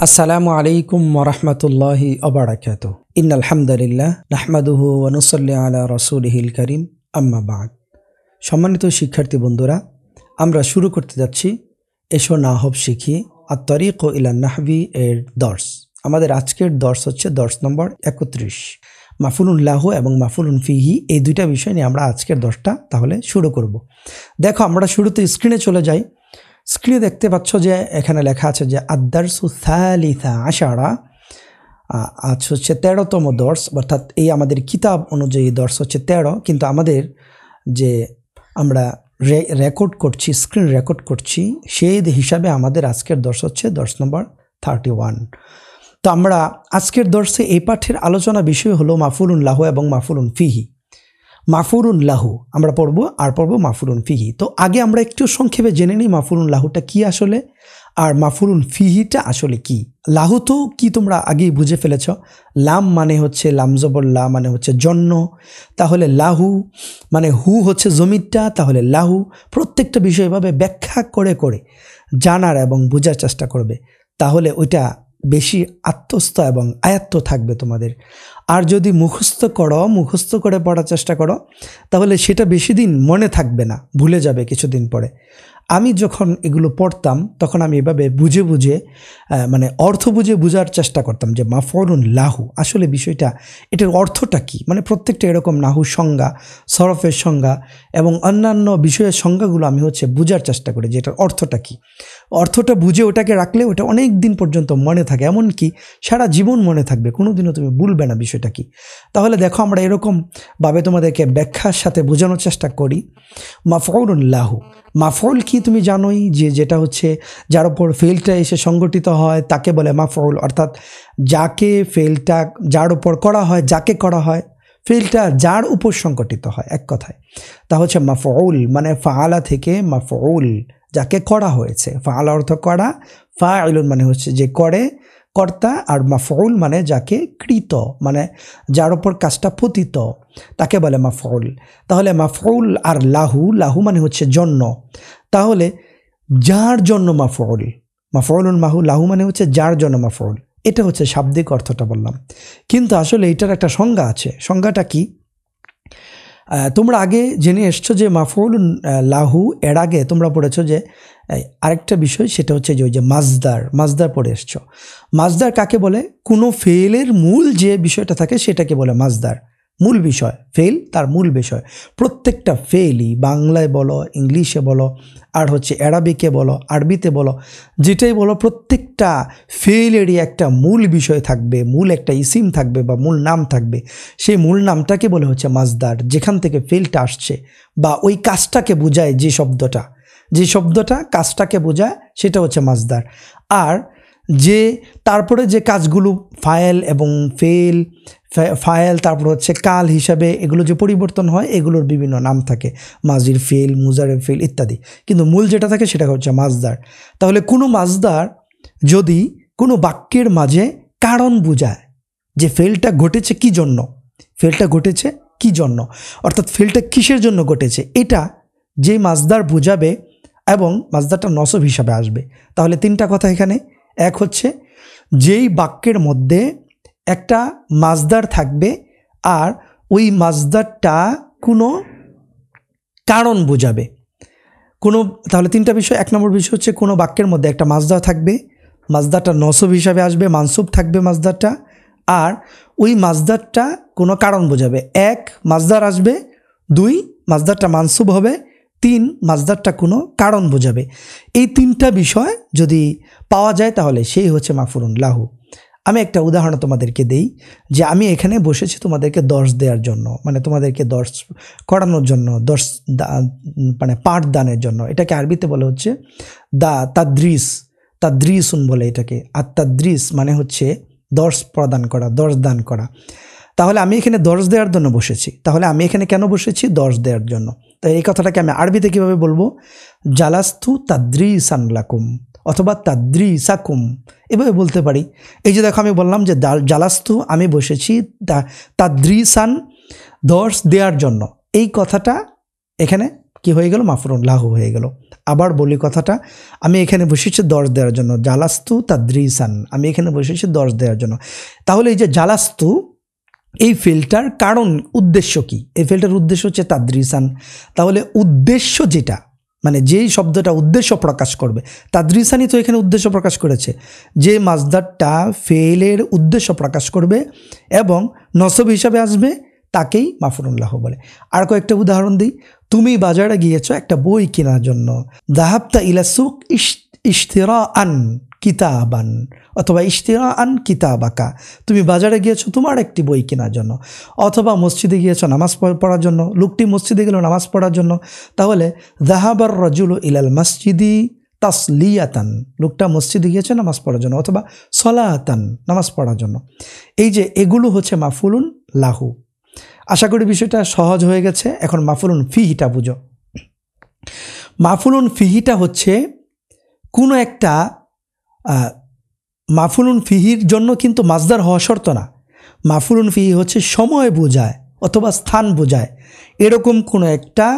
আসসালামু আলাইকুম ওরহমতুল্লাহি ওবারাকাতুহু। ইন্নাল হামদুলিল্লাহ নাহমাদুহু ওয়া নুসাল্লি আলা রাসূলিহিল কারীম, আম্মা বা'দ। সম্মানিত শিক্ষার্থী বন্ধুরা, আমরা শুরু করতে যাচ্ছি এসো নাহব শিখি আত-তরিক ইলা নাহবি এর দর্স। আমাদের আজকের দর্স হচ্ছে দর্স নম্বর 31, মাফুলুন লাহু এবং মাফুলুন ফিহি। এই দুইটা বিষয় নিয়ে আমরা আজকের দর্সটা তাহলে শুরু করব। দেখো, আমরা শুরুতে স্ক্রিনে চলে যাই। স্ক্রিনে দেখতে পাচ্ছ যে এখানে লেখা আছে যে আদ-দারসু সালিসা আশারা, আজ হচ্ছে 13তম দর্স, অর্থাৎ এই আমাদের কিতাব অনুযায়ী দর্স হচ্ছে 13, কিন্তু আমাদের যে আমরা রেকর্ড করছি, স্ক্রিন রেকর্ড করছি, সেই হিসাবে আমাদের আজকের দর্স হচ্ছে দর্স নম্বর 31। তো আমরা আজকের দর্সে এই পাঠের আলোচনা বিষয় হলো মাফুলুন লাহু এবং মাফুলুন ফিহি। মাফুলুন লাহু আমরা পড়বো আর পড়বো মাফুলুন ফিহি। তো আগে আমরা একটু সংক্ষেপে জেনে নিই মাফুলুন লাহুটা কি আসলে, আর মাফুলুন ফিহিটা আসলে কি। লাহু তো কি তোমরা আগেই বুঝে ফেলেছ, লাম মানে হচ্ছে লাম জবর লা মানে হচ্ছে জন্য, তাহলে লাহু মানে হু হচ্ছে জমিরটা, তাহলে লাহু। প্রত্যেকটা বিষয় এভাবে ব্যাখ্যা করে করে জানার এবং বোঝার চেষ্টা করবে, তাহলে ওইটা বেশি আত্মস্থ এবং আয়ত্ত থাকবে তোমাদের। আর যদি মুখস্থ করে পড়ার চেষ্টা করো, তাহলে সেটা বেশি দিন মনে থাকবে না, ভুলে যাবে কিছুদিন পরে। আমি যখন এগুলো পড়তাম তখন আমি এভাবে বুঝে বুঝে মানে অর্থ বুঝে বোঝার চেষ্টা করতাম যে মাফউলুন লাহু আসলে বিষয়টা, এটার অর্থটা কি। মানে প্রত্যেকটা এরকম নাহুর সংজ্ঞা, সরফের সংজ্ঞা এবং অন্যান্য বিষয়ের সংজ্ঞাগুলো আমি বোঝার চেষ্টা করি যে এটার অর্থটা কি। অর্থটা বুঝে ওটাকে রাখলে ওটা অনেক দিন পর্যন্ত মনে থাকে, এমনকি সারা জীবন মনে থাকবে, কোনোদিনও তুমি ভুলবে না বিষয়টা কি। তাহলে দেখো, আমরা এরকমভাবে তোমাদেরকে ব্যাখ্যার সাথে বোঝানোর চেষ্টা করি। মাফউলুন লাহু, মাফউল কি তুমি জানোই, যেটা হচ্ছে যার উপর ফেলটা এসে সংগঠিত হয় তাকে বলে মাফউল, অর্থাৎ যাকে ফেলটা যার উপর করা হয়, যাকে করা হয়, ফেলটা যার উপর সংগঠিত হয়, এক কথায় তা হচ্ছে মাফউল। মানে ফাআলা থেকে মাফউল, যাকে করা হয়েছে। ফাআলা অর্থ করা, ফাইলুন মানে হচ্ছে যে করে, কর্তা, আর মাফউল মানে যাকে কৃত, মানে যার উপর কাজটা পতিত, তাকে বলে মাফউল। তাহলে মাফউল আর লাহু, লাহু মানে হচ্ছে জন্য, তাহলে যার জন্য মাফউল, মাফউলুন লাহু মানে হচ্ছে যার জন্য মাফউল। এটা হচ্ছে শাব্দিক অর্থটা বললাম, কিন্তু আসলে এটার একটা সংজ্ঞা আছে। সংজ্ঞাটা কি তোমরা আগে জেনে এসছো যে মাফউলুন লাহু এর আগে তোমরা পড়েছো যে আরেকটা বিষয়, সেটা হচ্ছে যে ওই যে মাজদার পড়ে এসছো। মাজদার কাকে বলে? কোনো ফেলের মূল যে বিষয়টা থাকে সেটাকে বলে মাজদার, মূল বিষয়। ফেল তার মূল বিষয়। প্রত্যেকটা ফেলই, বাংলায় বলো, ইংলিশে বলো, আর হচ্ছে অ্যারাবিকে বলো, আরবিতে বলো, যেটাই বলো, প্রত্যেকটা ফেলেরই একটা মূল বিষয় থাকবে, মূল একটা ইসিম থাকবে বা মূল নাম থাকবে। সেই মূল নামটাকে বলে হচ্ছে মাজদার, যেখান থেকে ফেলটা আসছে বা ওই কাজটাকে বোঝায় যে শব্দটা কাজটাকে বোঝায় সেটা হচ্ছে মাজদার। আর যে তারপরে যে কাজগুলো ফায়েল এবং ফায়েল তারপর হচ্ছে কাল হিসাবে এগুলো যে পরিবর্তন হয়, এগুলোর বিভিন্ন নাম থাকে, মাজির ফেল, মুজারের ফেল ইত্যাদি, কিন্তু মূল যেটা থাকে সেটা হচ্ছে মাজদার। তাহলে কোনো মাজদার যদি কোনো বাক্যের মাঝে কারণ বোঝায় যে ফেলটা ঘটেছে কি জন্য, অর্থাৎ ফেলটা কিসের জন্য ঘটেছে, এটা যে মাজদার বোঝাবে এবং মাজদারটা নসব হিসাবে আসবে। তাহলে তিনটা কথা এখানে। এক হচ্ছে যেই বাক্যের মধ্যে একটা মাজদার থাকবে আর ওই মাজদারটা কোনো কারণ বোঝাবে, তাহলে তিনটা বিষয়। এক নম্বর বিষয় হচ্ছে কোনো বাক্যের মধ্যে একটা মাজদার থাকবে, মাজদারটা নসব হিসাবে আসবে, মানসুব থাকবে মাজদারটা, আর ওই মাজদারটা কোনো কারণ বোঝাবে। এক, মাজদার আসবে; দুই, মাজদারটা মানসুব হবে; তিন, মাজদারটা কোনো কারণ বোঝাবে। এই তিনটা বিষয় যদি পাওয়া যায় তাহলে সেই হচ্ছে মাফউলুন লাহু। আমি একটা উদাহরণ তোমাদেরকে দেই, যে আমি এখানে বসেছি তোমাদেরকে দর্স দেওয়ার জন্য, মানে তোমাদেরকে দর্স করানোর জন্য, দর্স মানে পাঠদানের জন্য। এটাকে আরবিতে বলে হচ্ছে তাদরিসুন বলে এটাকে। আর তাদরিস মানে হচ্ছে দর্স প্রদান করা, দর্স দান করা। তাহলে আমি এখানে দর্স দেওয়ার জন্য বসেছি। তাহলে আমি এখানে কেন বসেছি? দর্স দেওয়ার জন্য। তাই এই কথাটাকে আমি আরবিতে কীভাবে বলবো? জালাস্তু তাদরিসান লাকুম অথবা তাদরিসাকুম, এভাবে বলতে পারি। এই যে দেখো, আমি বললাম যে জালাস্তু আমি বসেছি, তাদরিসান দর্স দেওয়ার জন্য। এই কথাটা এখানে কি হয়ে গেল? মাফুলুন লাহু হয়ে গেল। আবার বলি কথাটা, আমি এখানে বসেছি 10 দেওয়ার জন্য, জালাস্তু তাদরিসান, আমি এখানে বসেছি 10 দেওয়ার জন্য। তাহলে এই যে জালাস্তু, এই ফিলটার কারণ উদ্দেশ্য কি? এই ফিলটার উদ্দেশ্য হচ্ছে তাদরিসান। তাহলে উদ্দেশ্য যেটা, মানে যেই শব্দটা উদ্দেশ্য প্রকাশ করবে, তাদরিসানই তো এখানে উদ্দেশ্য প্রকাশ করেছে, যে মাসদারটা ফেলের উদ্দেশ্য প্রকাশ করবে এবং নসব হিসাবে আসবে তাকেই মাফুলুন লাহু বলে। আর কয়েকটা উদাহরণ দিই। তুমি বাজারে গিয়েছো একটা বই কেনার জন্য, যাহাবতা ইলা সুক ইশতিরাআন কিতাবান, অথবা ইশতিরাআন কিতাবাকা, তুমি বাজারে গিয়েছো তোমার একটি বই কেনার জন্য, অথবা মসজিদে গিয়েছো নামাজ পড়ার জন্য, লোকটি মসজিদে গেল নামাজ পড়ার জন্য। তাহলে যাহাবার রাজুলু ইলাল মসজিদি তাসলিয়াতান, লোকটা মসজিদে গিয়েছে নামাজ পড়ার জন্য, অথবা সলাতান, নামাজ পড়ার জন্য। এই যে এগুলো হচ্ছে মাফুলুন লাহু। আশা করি বিষয়টা সহজ হয়ে গেছে। এখন মাফুলুন ফিহিটা বুঝো। মাফুলুন ফিহিটা হচ্ছে কোনো একটা মাফুলুন ফিহির জন্য কিন্তু মাসদার হওয়া শর্ত না। মাফুলুন ফিহি হচ্ছে সময় বোঝায় অথবা স্থান বোঝায়, এরকম কোনো একটা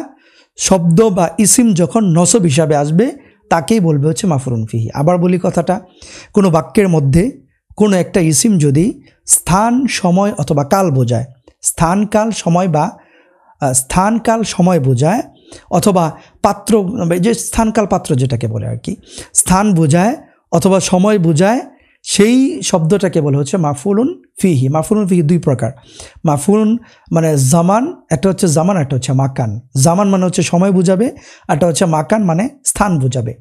শব্দ বা ইসিম যখন নসব হিসাবে আসবে তাকেই বলবে হচ্ছে মাফুলুন ফিহি। আবার বলি কথাটা, কোনো বাক্যের মধ্যে কোনো একটা ইসিম যদি স্থান, সময় অথবা কাল বোঝায়, স্থানকাল সময় বা স্থানকাল সময় বোঝায়, অথবা পাত্র, যে স্থানকাল পাত্র যেটাকে বলে আর কি, স্থান বোঝায় অথবা সময় বোঝায়, সেই শব্দটাকে বলে হচ্ছে মাফুলুন ফিহি। মাফুলুন ফিহি দুই প্রকার। মাফুলুন মানে জামান, একটা হচ্ছে জামান, একটা হচ্ছে মাকান। জামান মানে হচ্ছে সময় বোঝাবে, একটা হচ্ছে মাকান মানে স্থান বোঝাবে।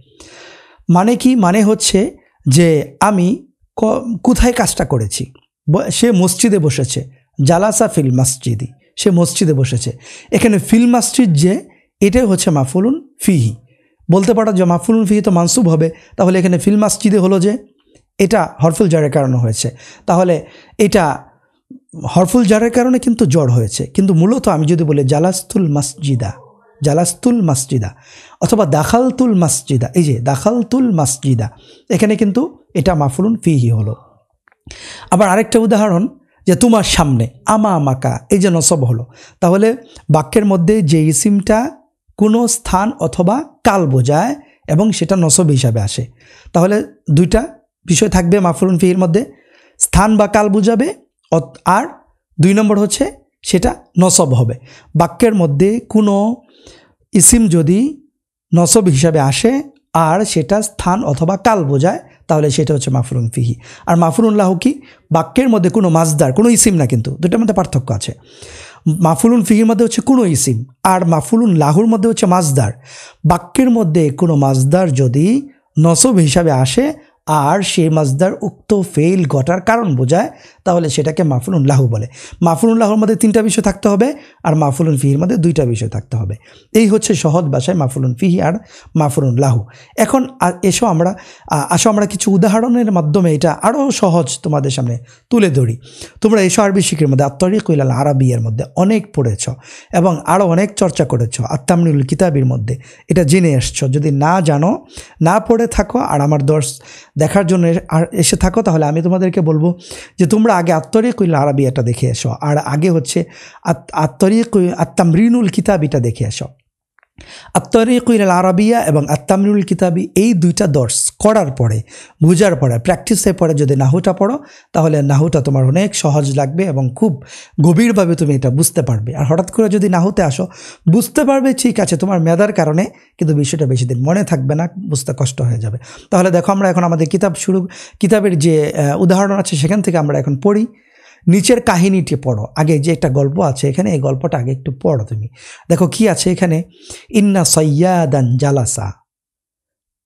মানে কি? মানে হচ্ছে যে আমি কোথায় কাজটা করেছি। সে মসজিদে বসেছে, জালাসা ফিল মসজিদি, সে মসজিদে বসেছে। এখানে ফিল মসজিদ যে, এটাই হচ্ছে মাফুলুন ফিহি। বলতে পারো যে মাফুলুন ফিহি তো মানসুব হবে, তাহলে এখানে ফিল মসজিদে হলো যে এটা হরফুল জারের কারণে হয়েছে, তাহলে এটা হরফুল জারের কারণে কিন্তু জড় হয়েছে। কিন্তু মূলত আমি যদি বলি জালাস্তুল মসজিদা, জালাস্তুল মসজিদা, অথবা দাখালতুল মসজিদা, এই যে দাখালতুল মসজিদা, এখানে কিন্তু এটা মাফুলুন ফিহি হলো। আবার আরেকটা উদাহরণ, যে তোমার সামনে, আমা আমাকা, এই যে নসব হলো। তাহলে বাক্যের মধ্যে যে ইসিমটা কোনো স্থান অথবা কাল বোঝায় এবং সেটা নসব হিসাবে আসে, তাহলে দুইটা বিষয় থাকবে মাফুলুন ফিহির মধ্যে, স্থান বা কাল বোঝাবে, আর দুই নম্বর হচ্ছে সেটা নসব হবে। বাক্যের মধ্যে কোনো ইসিম যদি নসব হিসাবে আসে আর সেটা স্থান অথবা কাল বোঝায়, তাহলে সেটা হচ্ছে মাফুলুন ফিহি। আর মাফুলুন লাহু কি? বাক্যের মধ্যে কোনো মাসদার, কোনো ইসিম না, কিন্তু দুটার মধ্যে পার্থক্য আছে। মাফুলুন ফিহির মধ্যে হচ্ছে কোনো ইসিম, আর মাফুলুন লাহুর মধ্যে হচ্ছে মাসদার। বাক্যের মধ্যে কোনো মাসদার যদি নসব হিসাবে আসে আর সেই মাসদার উক্ত ফেল ঘটার কারণ বোঝায়, তাহলে সেটাকে মাফুলুন লাহু বলে। মাফুলুন লাহুর মধ্যে 3টা বিষয় থাকতে হবে, আর মাফুলুন ফিহির মধ্যে 2টা বিষয় থাকতে হবে। এই হচ্ছে সহজ ভাষায় মাফুলুন ফিহি আর মাফুলুন লাহু। এখন আসো আমরা কিছু উদাহরণের মাধ্যমে এটা আরও সহজ তোমাদের সামনে তুলে ধরি। তোমরা এসো আরবি শিখের মধ্যে আত-তারিক ইলাল আরাবিয়ার মধ্যে অনেক পড়েছ এবং আরও অনেক চর্চা করেছ, আত-তামরিনুল কিতাবির মধ্যে এটা জেনে এসছো। যদি না জানো, না পড়ে থাকো আর আমার দর্শ দেখার জন্য এসে থাকো, তাহলে আমি তোমাদেরকে বলবো যে তোমরা আগে আত-তারিক ইলাল আরাবিয়াটা দেখে এসো, আর আগে হচ্ছে আত-তারিক আত-তামরিনুল কিতাবিটা দেখে এসো। আত-তারিক ইলাল আরাবিয়া এবং আত-তামরিনুল কিতাবি, এই 2টা দর্শ করার পরে, বোঝার পরে, প্র্যাকটিসের পরে যদি নাহুটা পড়ো, তাহলে নাহুটা তোমার অনেক সহজ লাগবে এবং খুব গভীরভাবে তুমি এটা বুঝতে পারবে। আর হঠাৎ করে যদি নাহুতে আসো, বুঝতে পারবে ঠিক আছে তোমার মেধার কারণে, কিন্তু বিষয়টা বেশি দিন মনে থাকবে না, বুঝতে কষ্ট হয়ে যাবে। তাহলে দেখো, আমরা এখন আমাদের কিতাবের যে উদাহরণ আছে সেখান থেকে আমরা এখন পড়ি। নিচের কাহিনীটি পড়ো, আগে যে একটা গল্প আছে এখানে, এই গল্পটা আগে একটু পড়ো তুমি। দেখো কি আছে এখানে, ইন্না সাইয়াদান জালাসা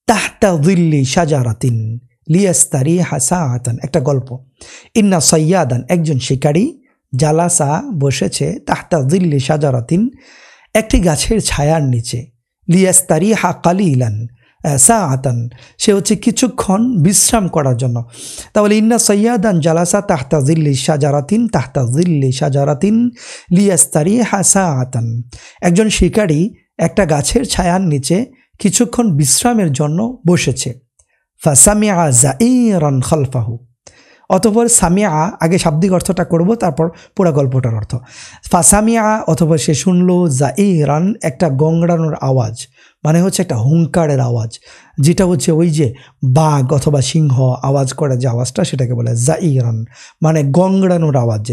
তাহতা যিল্লি শাজারাতিন লিয়াস্তারিহা সাআতান। একটা গল্প। ইন্না সাইয়াদান, একজন শিকারী, জালাসা বসেছে, তাহতা যিল্লি শাজারাতিন, একটি গাছের ছায়ার নিচে, লিয়াস্তারিহা কালিলান সাআতান, সে হচ্ছে কিছুক্ষণ বিশ্রাম করার জন্য। তাহলে ইন্না সাইয়াদান জালাসা তাহতা যিল্লি শাজারাতিন, তাহতা যিল্লি শাজারাতিন লিয়াস্তারিহা সাআতান, একজন শিকারী একটা গাছের ছায়ার নিচে কিছুক্ষণ বিশ্রামের জন্য বসেছে। ফাসামিআ যাঈরান খালফাহু, অতঃপর সামিয়া, আগে শাব্দিক অর্থটা করব তারপর পুরো গল্পটার অর্থ। ফাসামিয়া অথবা সে শুনলো জাইরান, একটা গংড়ানোর আওয়াজ, মানে হচ্ছে একটা হুঙ্কারের আওয়াজ, যেটা হচ্ছে ওই যে বাঘ অথবা সিংহ আওয়াজ করে যে আওয়াজটা, সেটাকে বলে জাইরান, মানে গংড়ানোর আওয়াজ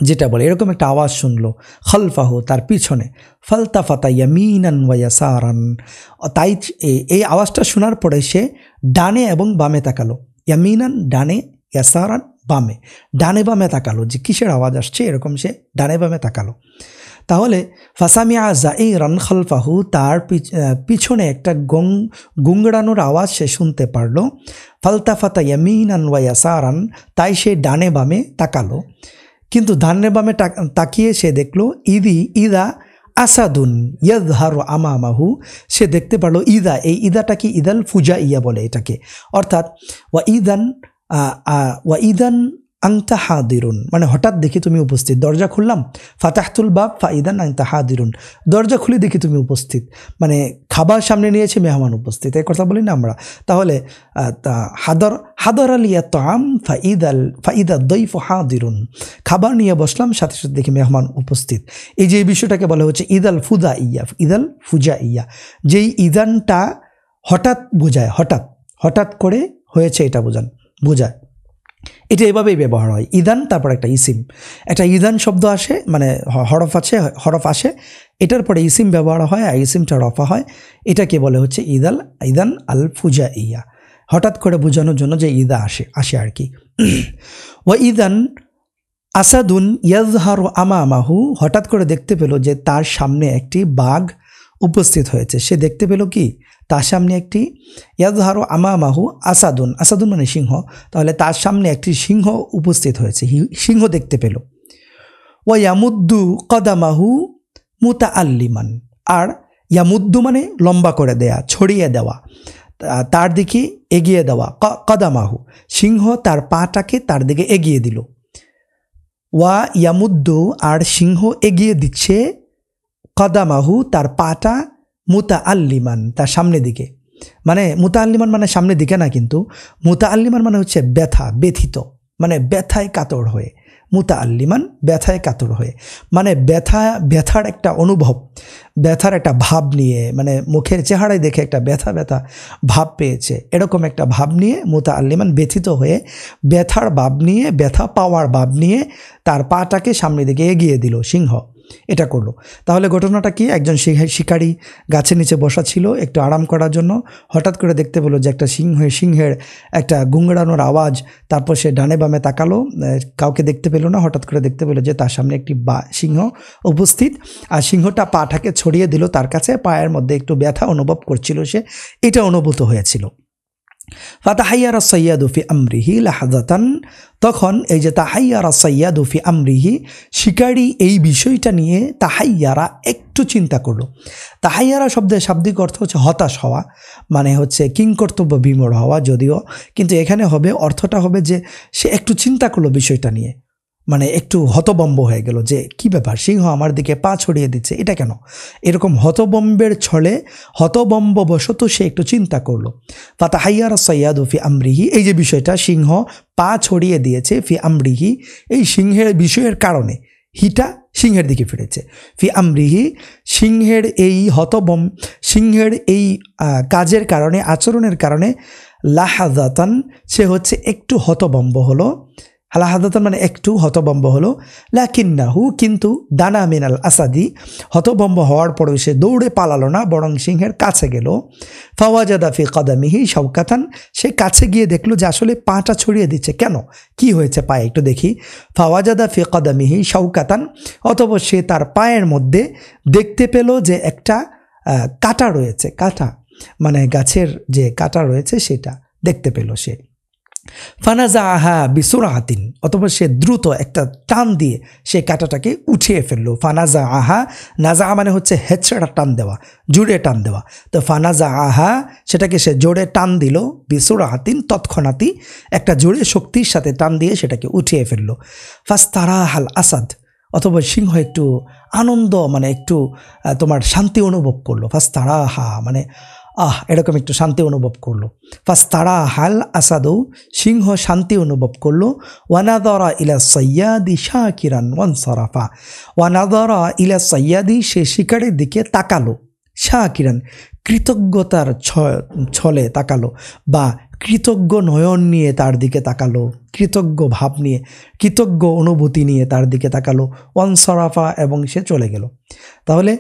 যেটা বলে, এরকম একটা আওয়াজ শুনলো। খালফাহু, তার পিছনে। ফালতাফাতা ইয়ামিনান ওয়া ইয়াসারান, তাই এই আওয়াজটা শোনার পরে সে ডানে এবং বামে তাকালো। ইয়ামিনান ডানে, ইয়াসারান বামে, ডানে বামে তাকালো যে কিসের আওয়াজ আসছে, এরকম সে ডানে বামে তাকালো। তাহলে ফাসামিয়া জাইরান খালফাহু, তার পিছনে একটা গুংড়ানোর আওয়াজ সে শুনতে পারলো। ফালতাফাতা ইয়ামিনান ওয়া ইয়াসারান, তাই সে ডানে বামে তাকালো। কিন্তু ডানে বামে তাকিয়ে সে দেখলো ইদা আসাদুন ইয়াযহারু আমামাহু, সে দেখতে পারলো ইদা, এই ইদাটা কি ইদাল ফুজাইয়া বলে এটাকে, অর্থাৎ ওয়া ইদান আনতা হাদিরুন, মানে হঠাৎ দেখি তুমি উপস্থিত। দরজা খুললাম, ফাতাহতুল বাব ফাইদান আনতা হাদিরুন, দরজা খুলে দেখি তুমি উপস্থিত, মানে খাবার সামনে নিয়েছে, মেহমান উপস্থিত, এই কথা বলি না আমরা। তাহলে হাদর আলিয়া তাম ফাইদা দইফ হাদিরুন, খাবার নিয়ে বসলাম, সাথে সাথে দেখি মেহমান উপস্থিত। এই যে বিষয়টাকে বলা হচ্ছে ইদাল ফুজা ইয়া, যেই ইদানটা হঠাৎ বোঝায়, হঠাৎ করে হয়েছে এটা বোঝায়। এটা এভাবেই ব্যবহার হয়, ইদান তারপর একটা ইসিম, একটা ইদান শব্দ আসে, মানে হরফ আসে, এটার পরে ইসিম ব্যবহার হয়, আর ইসিমটা রফা হয়, এটাকে বলে হচ্ছে ইদান আল ফুজা ইয়া, হঠাৎ করে বোঝানোর জন্য যে ইদা আসে আর কি। ওয়া ইদান আসাদুন ইয়াযহারু আমামাহু, হঠাৎ করে দেখতে পেল যে তার সামনে একটি বাঘ উপস্থিত হয়েছে। সে দেখতে পেল কি, তার সামনে একটি ইয়াযহারু আমামাহু আসাদুন মানে সিংহ, তাহলে তার সামনে একটি সিংহ উপস্থিত হয়েছে, সিংহ দেখতে পেল। ওয়া ইয়ামুদ্দু কদামাহু মুতাআল্লিমান, আর ইয়ামুদ্দু মানে লম্বা করে দেয়া, ছড়িয়ে দেওয়া, তার দিকে এগিয়ে দেওয়া। কদামাহু, সিংহ তার পাটাকে তার দিকে এগিয়ে দিল। ওয়া ইয়ামুদ্দু, আর সিংহ এগিয়ে দিচ্ছে, কদামাহু তার পাটা, মুতাআল্লিমান তার সামনের দিকে, মানে মুতাআল্লিমান মানে সামনের দিকে না, কিন্তু মুতাআল্লিমান মানে হচ্ছে ব্যথিত, মানে ব্যথায় কাতর হয়ে, মুতাআল্লিমান ব্যথায় কাতর হয়ে, মানে ব্যথার একটা অনুভব, ব্যথার একটা ভাব নিয়ে, মানে মুখের চেহারায় দেখে একটা ব্যথা ভাব পেয়েছে, এরকম একটা ভাব নিয়ে মুতাআল্লিমান ব্যথিত হয়ে, ব্যথার ভাব নিয়ে, ব্যথা পাওয়ার ভাব নিয়ে তার পাটাকে সামনের দিকে এগিয়ে দিল সিংহ, এটা করলো। তাহলে ঘটনাটা কি, একজন শিকারী গাছের নিচে বসা ছিল একটু আরাম করার জন্য, হঠাৎ করে দেখতে পেলো যে একটা সিংহের একটা গুংড়ানোর আওয়াজ, তারপর সে ডানে বামে তাকালো, কাউকে দেখতে পেলো না, হঠাৎ করে দেখতে পেলো যে তার সামনে একটি সিংহ উপস্থিত, আর সিংহটা পাটাকে ছড়িয়ে দিল তার কাছে, পায়ের মধ্যে একটু ব্যথা অনুভব করছিল সে, এটা অনুভূত হয়েছিল। ফাতাহাইয়ারা সাইয়াদু ফি আমরিহি লাহাজাতান, তখন এই যে তাহাইয়ারা সাইয়াদু ফি আমরিহি, শিকারী এই বিষয়টা নিয়ে তাহাইয়ারা একটু চিন্তা করলো। তাহাইয়ারা শব্দের শাব্দিক অর্থ হচ্ছে হতাশ হওয়া, মানে হচ্ছে কিংকর্তব্য বিমূঢ় হওয়া, যদিও কিন্তু এখানে অর্থটা হবে যে সে একটু চিন্তা করলো বিষয়টা নিয়ে, মানে একটু হতবম্ব হয়ে গেল যে কি ব্যাপার, সিংহ আমার দিকে পা ছড়িয়ে দিচ্ছে, এটা কেন, এরকম হতবম্বের ছলে হতবম্ববশত সে একটু চিন্তা করলো। ফাতাহাইয়ারা সাইয়াদু ফি আমরিহি, এই যে বিষয়টা, সিংহ পা ছড়িয়ে দিয়েছে, ফি আমরিহি এই সিংহের বিষয়ের কারণে, হিটা সিংহের দিকে ফিরেছে, ফি আমরিহি সিংহের এই কাজের কারণে, আচরণের কারণে, লাহাজাতান সে হচ্ছে একটু হতবম্ব হলো, লাহাজাতান মানে একটু হতবম্ব হলো, লাকিন্নাহু কিন্তু দানা মিনাল আসাদি, হতবম্ব হওয়ার পরেও সে দৌড়ে পালালো না, বরং সিংহের কাছে গেল। ফাওয়াজাদা ফি কদামিহি শাওকাতান, সে কাছে গিয়ে দেখলো যে আসলে পাটা ছড়িয়ে দিচ্ছে, কেন, কি হয়েছে পায়ে, একটু দেখি। ফাওয়াজাদা ফি কদামিহি শাওকাতান, অথবা সে তার পায়ের মধ্যে দেখতে পেল যে একটা কাঁটা রয়েছে, কাঁটা মানে গাছের যে কাঁটা রয়েছে সেটা দেখতে পেল সে। ফানাজাআহা বিসুরাতিন, অথবা সে দ্রুত একটা টান দিয়ে সে কাঁটাটাকে উঠিয়ে ফেললো। ফানাজাআহা, নাজা মানে হচ্ছে হেঁচড়া টান দেওয়া, জোরে টান দেওয়া, তো ফানাজাআহা সেটাকে সে জোরে টান দিল, বিসুরাতিন তৎক্ষণাৎই একটা জোরে শক্তির সাথে টান দিয়ে সেটাকে উঠিয়ে ফেললো। ফাস্তারাহাল আসাদ, অথবা সিংহ একটু আনন্দ, মানে একটু তোমার শান্তি অনুভব করলো। ফাস্তারাহা মানে এরকম একটু শান্তি অনুভব করলো। ফাস্তারা হাল আসাদু, সিংহ শান্তি অনুভব করলো। ওয়ানাদরা ইলা সৈয়াদি শাকিরান ওয়ানসারাফা, ওয়ানাদরা ইলা সৈয়াদি, সে শিকারের দিকে তাকালো, শাকিরান কৃতজ্ঞতার ছলে তাকালো বা কৃতজ্ঞ নয়ন নিয়ে তার দিকে তাকালো, কৃতজ্ঞ ভাব নিয়ে, কৃতজ্ঞ অনুভূতি নিয়ে তার দিকে তাকালো। ওয়ানসারাফা, এবং সে চলে গেল। তাহলে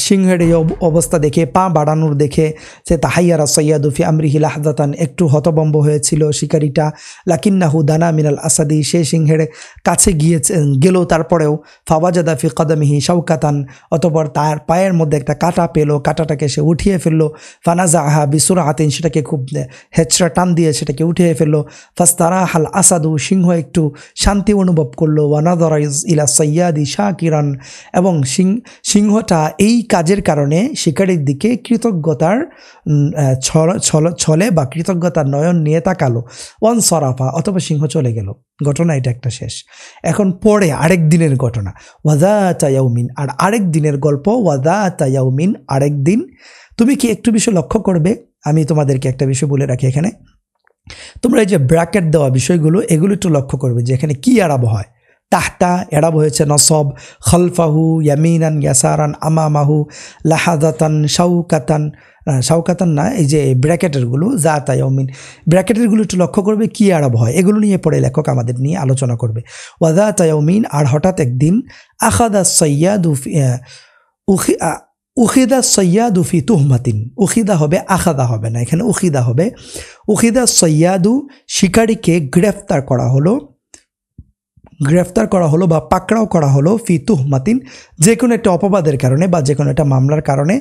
সিংহের এই অবস্থা দেখে, পা বাড়ানোর দেখে সে তাহাইয়ারা সৈয়াদু ফি আমরিহি লাহজাতান, একটু হতবম্ব হয়েছিল শিকারিটা। লাকিন্নাহু দানা মিনাল আসাদি, সে সিংহের কাছে গেল, তারপরেও ফাওয়াজাদা ফি কদমিহি শাওকাতান, অতঃপর তার পায়ের মধ্যে একটা কাঁটা পেল, কাঁটাটাকে সে উঠিয়ে ফেললো। ফানাজাহা বিসুরআতিন, সেটাকে খুব হেঁচড়া টান দিয়ে সেটাকে উঠিয়ে ফেললো। ফাস্তারা হাল আসাদু, সিংহ একটু শান্তি অনুভব করলো। ওয়ানাদরা ইলা সৈয়াদি শাকিরান, এবং সিংহটা এই কাজের কারণে শিকারির দিকে কৃতজ্ঞতার ছলে বা কৃতজ্ঞতার নয়ন নিয়ে তাকালো। ওয়ানসারাফা, অথবা সিংহ চলে গেল। ঘটনা এটা একটা শেষ। এখন পরে আরেক দিনের ঘটনা, ওয়াযাতা ইয়াউমিন, আর আরেক দিনের গল্প। ওয়াযাতা ইয়াউমিন, আরেক দিন। তুমি কি একটু বিষয় লক্ষ্য করবে, আমি তোমাদেরকে একটা বিষয় বলে রাখি এখানে, তোমরা এই যে ব্র্যাকেট দেওয়া বিষয়গুলো, এগুলো একটু লক্ষ্য করবে যে এখানে কি এড়াবো হয়। তাহতা এড়াবো হয়েছে নসব, খলফাহু ইয়ামিনান ইয়াসারান, আমামাহু লাহাদাতান, শাউকাতান না, এই যে ব্র্যাকেটেরগুলো যাতা ইয়াউমিন, ব্র্যাকেটেরগুলো একটু লক্ষ্য করবে কি এড়াবো হয়। এগুলো নিয়ে পড়ে লেখক আমাদের নিয়ে আলোচনা করবে। ওয়াযাতা ইয়াউমিন, আর হঠাৎ একদিন, আখাদা সৈয়াদু উখিদা সৈয়াদু ফি তুহমাতিন, উখিদা হবে, আখাদা হবে না, এখানে উখিদা হবে। উখিদা সৈয়াদু, শিকারীকে গ্রেফতার করা হলো বা পাকড়াও করা হলো। ফি তুহমাতিন, যে কোনো একটা অপবাদের কারণে বা যে কোনো একটা মামলার কারণে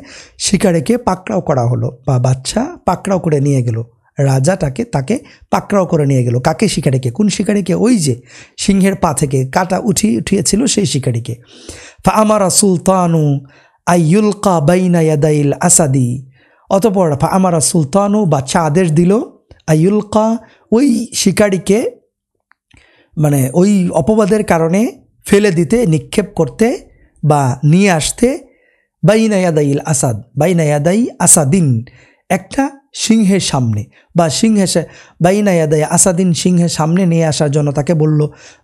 শিকারীকে পাকড়াও করা হলো, বা বাচ্চা পাকড়াও করে নিয়ে গেল, রাজাটাকে তাকে পাকড়াও করে নিয়ে গেল। কাকে? শিকারীকে। কোন শিকারীকে? ওই যে সিংহের পা থেকে কাটা উঠিয়েছিল সেই শিকারীকে। ফা আমারা সুলতানু আইয়ুলকা বাইনা ইয়াদাইল আসাদি, অতঃপর ফা আমারা সুলতানু, বাদশা আদেশ দিল, আইয়ুলকা, ওই শিকারীকে মানে ওই অপবাদের কারণে ফেলে দিতে, নিক্ষেপ করতে বা নিয়ে আসতে, বাইনা ইয়াদাইল আসাদ, বাইনা ইয়াদাই আসাদিন, একটা সিংহের সামনে, বা বাইনা ইয়াদাই আসাদিন, সিংহের সামনে নিয়ে আসার জন্য তাকে বলল,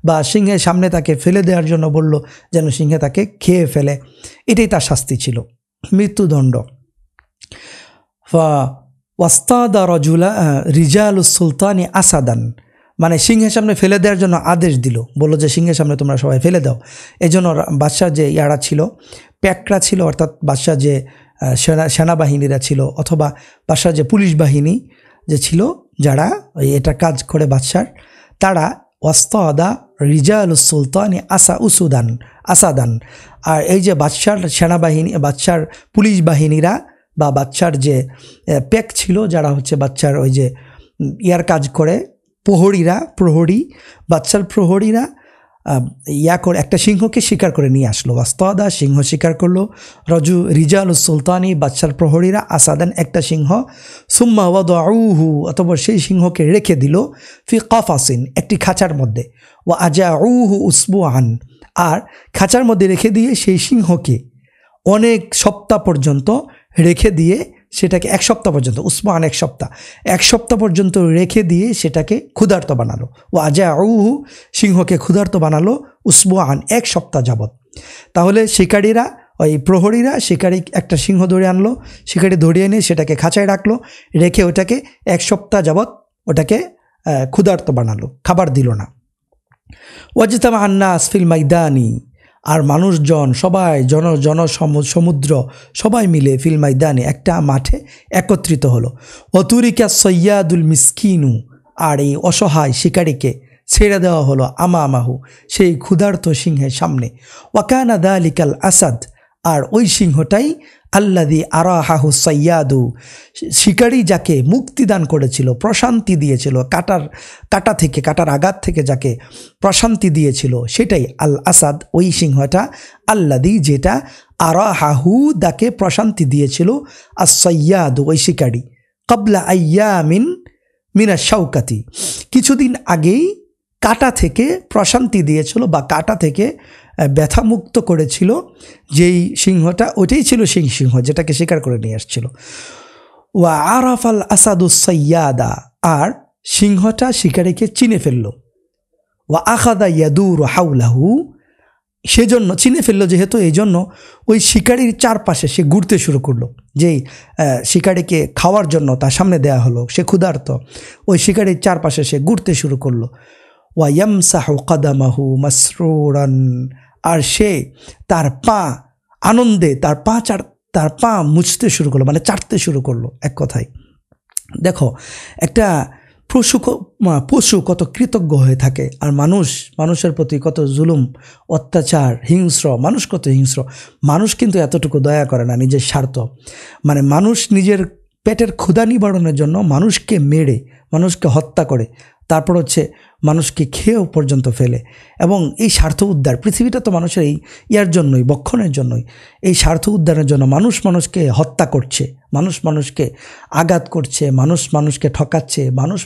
বা সিংহের সামনে তাকে ফেলে দেওয়ার জন্য বলল, যেন সিংহে তাকে খেয়ে ফেলে। এটাই তার শাস্তি ছিল, মৃত্যুদণ্ড। ওয়াস্তাদা রিজালুস সুলতানি আসাদান, মানে সিংহের সামনে ফেলে দেওয়ার জন্য আদেশ দিল, বললো যে সিংহের সামনে তোমরা সবাই ফেলে দাও। এই জন্য বাদশার যে ইয়ারা ছিল, প্যাকরা ছিল, অর্থাৎ বাদশার যে সেনাবাহিনীরা ছিল, অথবা বাদশার যে পুলিশ বাহিনী যে ছিল, যারা এটা কাজ করে বাদশার, তারা ওয়াস্তাদা রিজালুস সুলতানি আসাদান, আর এই যে বাদশার সেনাবাহিনী, বাদশার পুলিশ বাহিনীরা বা বাদশার যে প্যাক ছিল, যারা হচ্ছে বাদশার ওই যে ইয়ার কাজ করে, বাদশার প্রহরীরা করে একটা সিংহকে শিকার করে নিয়ে আসলো। ওয়াস্তাদা, সিংহ শিকার করলো। রিজালুস সুলতানি, বাদশার প্রহরীরা, আসাদান, একটা সিংহ। সুম্মা ওয়াদাউহু, অতঃপর সেই সিংহকে রেখে দিল, ফি কাফাসিন, একটি খাঁচার মধ্যে। ওয়া আজাউহু উসবুআন, আর খাঁচার মধ্যে রেখে দিয়ে সেই সিংহকে অনেক সপ্তাহ পর্যন্ত রেখে দিয়ে, সেটাকে এক সপ্তাহ পর্যন্ত, উসমান এক সপ্তাহ পর্যন্ত রেখে দিয়ে সেটাকে ক্ষুধার্ত বানালো। ও আজাউহু, সিংহকে ক্ষুধার্ত বানালো, উসবুআন, এক সপ্তাহ যাবৎ। তাহলে শিকারীরা, ওই প্রহরীরা একটা সিংহ ধরে আনলো, শিকারি ধরিয়ে এনে সেটাকে খাঁচায় রাখলো, রেখে ওটাকে এক সপ্তাহ যাবৎ ওটাকে ক্ষুধার্ত বানালো, খাবার দিল না। ওয়াজতামা আন্নাস ফিল মাইদানি, আর মানুষজন সবাই, সমুদ্র সবাই মিলে ফিল মাইদানে, একটা মাঠে একত্রিত হলো। ওতুরিকা সৈয়াদুল মিসকিনু, আর এই অসহায় শিকারীকে ছেড়ে দেওয়া হলো, আমামাহু, সেই ক্ষুধার্ত সিংহের সামনে। ওয়াকানা দালিকাল আসাদ, আর ওই সিংহটাই আল্লাযী আরাহাহু সৈয়াদু, শিকারী যাকে মুক্তিদান করেছিল, প্রশান্তি দিয়েছিল, কাটার আঘাত থেকে যাকে প্রশান্তি দিয়েছিল, সেটাই আল আসাদ, ওই সিংহটা, আল্লাযী, যেটা, আরাহাহু, তাকে প্রশান্তি দিয়েছিল, আস সৈয়াদু, ওই শিকারী, ক্বাবলা আইয়ামিন মিনাশ শাওকাতি, কিছুদিন আগেই কাটা থেকে প্রশান্তি দিয়েছিল বা কাটা থেকে ব্যথামুক্ত করেছিল যেই সিংহটা, ওইটাই ছিল সেই সিংহ যেটাকে শিকার করে নিয়ে আসছিল। ওয়া আরাফাল আসাদুস সাইয়াদা, আর সিংহটা শিকারীকে চিনে ফেলল। ওয়া আখাদা ইয়াদুরু হাওলাহু, সেজন্য চিনে ফেললো যেহেতু এই জন্য ওই শিকারির চারপাশে সে ঘুরতে শুরু করলো। যেই শিকারিকে খাওয়ার জন্য তার সামনে দেয়া হলো, সে ক্ষুধার্ত, ওই শিকারির চারপাশে সে ঘুরতে শুরু করলো। ওয়া ইয়ামসাহু কাদামাহু মাসরুরান, আর সে তার পা আনন্দে তার পা মুছতে শুরু করলো, মানে চাটতে শুরু করলো। এক কথায় দেখো, একটা পশু কত কৃতজ্ঞ হয়ে থাকে, আর মানুষের প্রতি কত জুলুম, অত্যাচার, হিংস্র, মানুষ কত হিংস্র। মানুষ কিন্তু এতটুকু দয়া করে না, নিজের স্বার্থ, মানে মানুষ নিজের পেটের ক্ষুধা নিবারণের জন্য মানুষকে মেরে, মানুষকে হত্যা করে, তারপর মানুষকে খেয়েও পর্যন্ত ফেলে। এবং এই স্বার্থ উদ্ধার, পৃথিবীটা তো মানুষের এই ইয়ার জন্যই, বক্ষণের জন্যই, এই স্বার্থ উদ্ধারের জন্য মানুষকে হত্যা করছে, মানুষকে আঘাত করছে, মানুষকে ঠকাচ্ছে,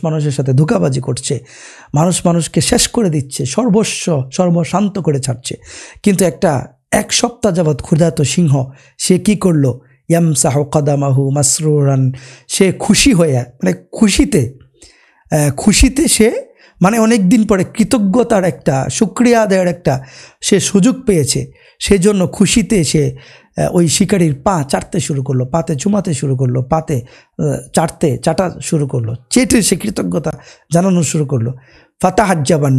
মানুষের সাথে ধোঁকাবাজি করছে, মানুষকে শেষ করে দিচ্ছে, সর্বশান্ত করে ছাড়ছে। কিন্তু এক সপ্তাহ যাবৎ ক্ষুধার্ত সিংহ সে কি করলো? ইয়ামসাহু কাদামাহু মাসরুরান, সে খুশি হয়ে, মানে খুশিতে সে, মানে অনেক দিন পরে কৃতজ্ঞতার শুকরিয়া আদায়ের সে সুযোগ পেয়েছে, সেজন্য খুশিতে সে ওই শিকারির পা চাটতে শুরু করলো, পাতে চুমাতে শুরু করলো, পাতে চাটা শুরু করলো, চেটে সে কৃতজ্ঞতা জানানো শুরু করলো। ফাতাহাজ্জাবান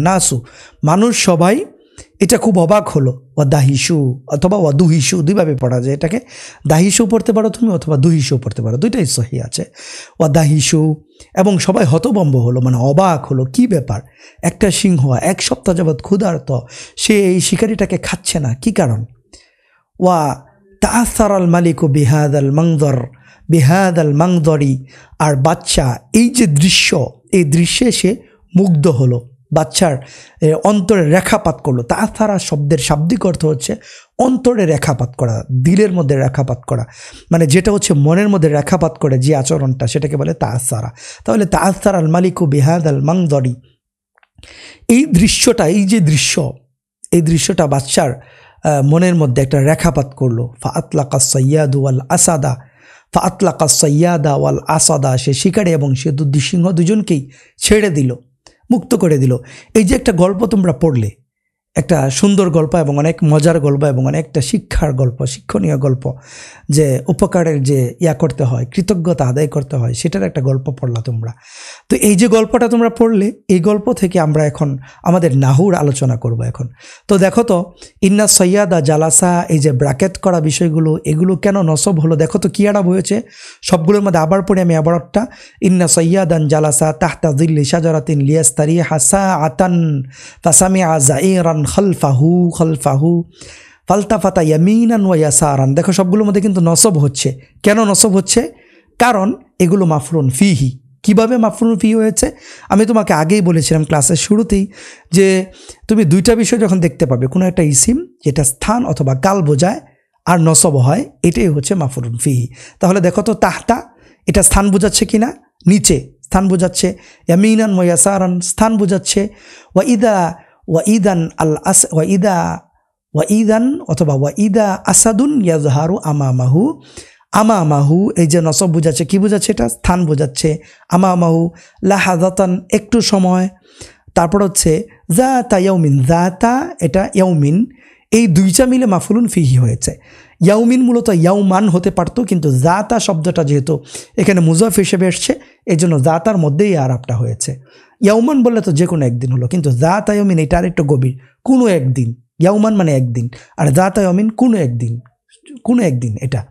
নাসু, মানুষ সবাই এটা খুব অবাক হলো। ওয়াদাহিসু অথবা ওয়াদুহিসু, দুইভাবে পড়া যায় এটাকে, দাহিসু পড়তে পারো তুমি অথবা দুহিসু পড়তে পারো, দুইটাই সহি আছে। ওয়াদাহিসু, এবং সবাই হতভম্ব হলো, মানে অবাক হলো, কি ব্যাপার, একটা সিংহ এক সপ্তাহ যাবৎ ক্ষুধার্ত, সে এই শিকারিটাকে খাচ্ছে না, কি কারণ? ওয়া তাআসারাল মালিকু বিহাদাল মানদরি, আর বাচ্চা এই যে দৃশ্য, এই দৃশ্যে সে মুগ্ধ হলো, বাচ্চার অন্তরে রেখাপাত করলো। তাআসারা শব্দের শাব্দিক অর্থ হচ্ছে অন্তরে রেখাপাত করা, দিলের মধ্যে রেখাপাত করা, মানে যেটা মনের মধ্যে রেখাপাত করে যে আচরণটা, সেটাকে বলে তাআসারা। তাহলে তাআসারাল মালিকু বিহাদাল মানদরি, এই দৃশ্যটা, এই দৃশ্যটা বাচ্চার মনের মধ্যে একটা রেখাপাত করলো। ফাআতলাকাস সাইয়াদা ওয়াল আসাদা, সে শিকারী এবং সে সিংহ দুজনকেই ছেড়ে দিল, মুক্ত করে দিল। এই যে একটা গল্প তোমরা পড়লে, একটা সুন্দর গল্প এবং অনেক মজার গল্প এবং অনেকটা শিক্ষণীয় গল্প, যে উপকারের যে করতে হয়, কৃতজ্ঞতা আদায় করতে হয়, সেটার একটা গল্প পড়লা তোমরা। তো এই যে গল্পটা তোমরা পড়লে, এই গল্প থেকে আমরা এখন আমাদের নাহুর আলোচনা করব এখন। তো দেখো তো, ইন্না সৈয়াদা জালাসা, এই যে ব্র্যাকেট করা বিষয়গুলো, এগুলো কেন নসব হলো? দেখো তো কি আরাব হয়েছে সবগুলোর মধ্যে। আবার পড়ে আমি আবারটা, ইন্না সৈয়াদান জালাসা তাহতা যিল্লি শাজারাতিন লিয়াস্তারিহা সাআতান ফাসামিআ যাইরান খালফাহু ফালতাফাতা ইয়ামিনান ওয়া ইয়াসারান। দেখো সবগুলোর মধ্যে কিন্তু নসব হচ্ছে। কেন নসব হচ্ছে? কারণ এগুলো মাফরুন ফিহি। কিভাবে মাফরুন ফিহি হয়েছে? আমি তোমাকে আগেই বলেছিলাম ক্লাসের শুরুতেই, যে তুমি দুইটা বিষয় যখন দেখতে পাবে, কোনো একটা ইসিম যেটা স্থান অথবা কাল বোঝায় আর নসব হয়, এটাই হচ্ছে মাফরুন ফিহি। তাহলে দেখো তো, তাহতা এটা স্থান বোঝাচ্ছে কিনা? নিচে স্থান বোঝাচ্ছে। ইয়ামিনান ওয়া ইয়াসারান স্থান বোঝাচ্ছে। ওয়াইদান অথবা ওয়াইদা আসাদুন ইয়াজহারু আমামাহু, এই যে নসব বোঝাচ্ছে, কি বোঝাচ্ছে? এটা স্থান বোঝাচ্ছে। আমামাহু লাহাদাতান, একটু সময়। তারপর জাতা ইয়াউমিন, জাতা এটা ইয়াউমিন, এই দুইটা মিলে মাফুলুন ফিহি হয়েছে। ইয়াউমিন মূলত ইয়াউমান হতে পারতো, কিন্তু জাতা শব্দটা যেহেতু এখানে মুজাফ হিসেবে এসছে, এই জন্য জাতার মধ্যেই আরাবটা হয়েছে। ইয়াউমান বললে তো যে কোনো একদিন হলো, কিন্তু জাতা ইয়াউমিন এটা আর একটু গভীর, কোনো একদিন। ইয়াউমান মানে একদিন, আর জাতা ইয়াউমিন কোনো একদিন এটা।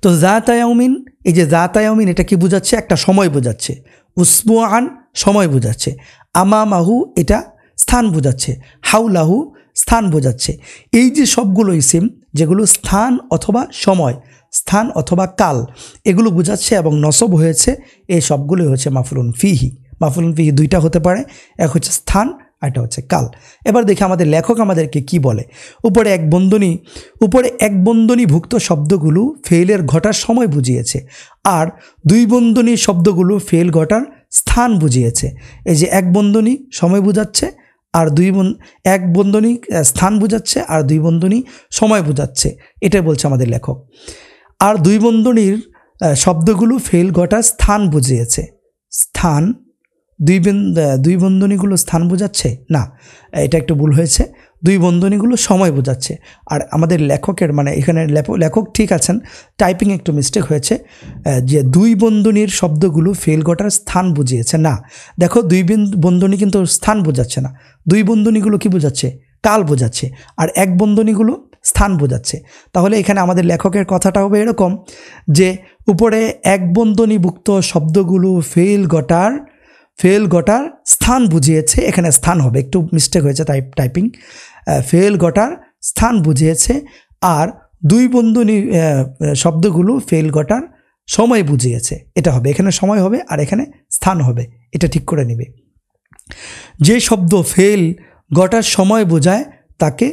তো জাতা ইয়াউমিন, এই যে জাতা ইয়াউমিন এটা কি বোঝাচ্ছে? একটা সময় বোঝাচ্ছে। উসবুআন সময় বোঝাচ্ছে। আমামাহু এটা স্থান বোঝাচ্ছে। হাউলাহু স্থান বোঝাচ্ছে। এই যে সবগুলো ইসিম, যেগুলো স্থান অথবা সময়, স্থান অথবা কাল, এগুলো বোঝাচ্ছে এবং নসব হয়েছে, এই সবগুলোই হচ্ছে মাফুলুন ফিহি। মাফুলুন ফিহি দুইটা হতে পারে, এক হচ্ছে স্থান, আর এটা হচ্ছে কাল। এবার দেখি আমাদের লেখক আমাদেরকে কি বলে। উপরে এক বন্ধনীভুক্ত শব্দগুলো ফেইলের ঘটার সময় বুঝিয়েছে, আর দুই বন্ধনী শব্দগুলো ফেইল ঘটার স্থান বুঝিয়েছে। এই যে এক বন্ধনী সময় বোঝাচ্ছে, আর এক বন্ধনী স্থান বোঝাচ্ছে, আর দুই বন্ধনী সময় বোঝাচ্ছে, এটাই বলছে আমাদের লেখক। আর দুই বন্ধনীর শব্দগুলো ফেল ঘটার স্থান বুঝিয়েছে। স্থান দুই বন্ধনীগুলো স্থান বোঝাচ্ছে না, এটা একটু ভুল হয়েছে। দুই বন্ধনীগুলো সময় বোঝাচ্ছে। আর আমাদের লেখকের মানে এখানে লেখক ঠিক আছেন, টাইপিং একটু মিস্টেক হয়েছে, যে দুই বন্ধনীর শব্দগুলো ফেল ঘটার স্থান বুঝিয়েছে না। দেখো দুই বন্ধনী কিন্তু স্থান বোঝাচ্ছে না, দুই বন্ধনীগুলো কি বোঝাচ্ছে? কাল বোঝাচ্ছে। আর এক বন্ধনীগুলো স্থান বোঝাচ্ছে। তাহলে এখানে আমাদের লেখকের কথাটা হবে এরকম যে উপরে এক বন্ধনীভুক্ত শব্দগুলো ফেল ঘটার স্থান বুঝিয়েছে, এখানে স্থান হবে, একটু মিস্টেক হয়েছে টাইপিং। ফেল ঘটার স্থান বুঝিয়েছে। আর দুই বন্ধনী শব্দগুলো ফেল ঘটার সময় বুঝিয়েছে, এটা হবে। এখানে সময় হবে আর এখানে স্থান হবে, এটা ঠিক করে নিবে। যে শব্দ ফেল ঘটার সময় বোঝায় তাকে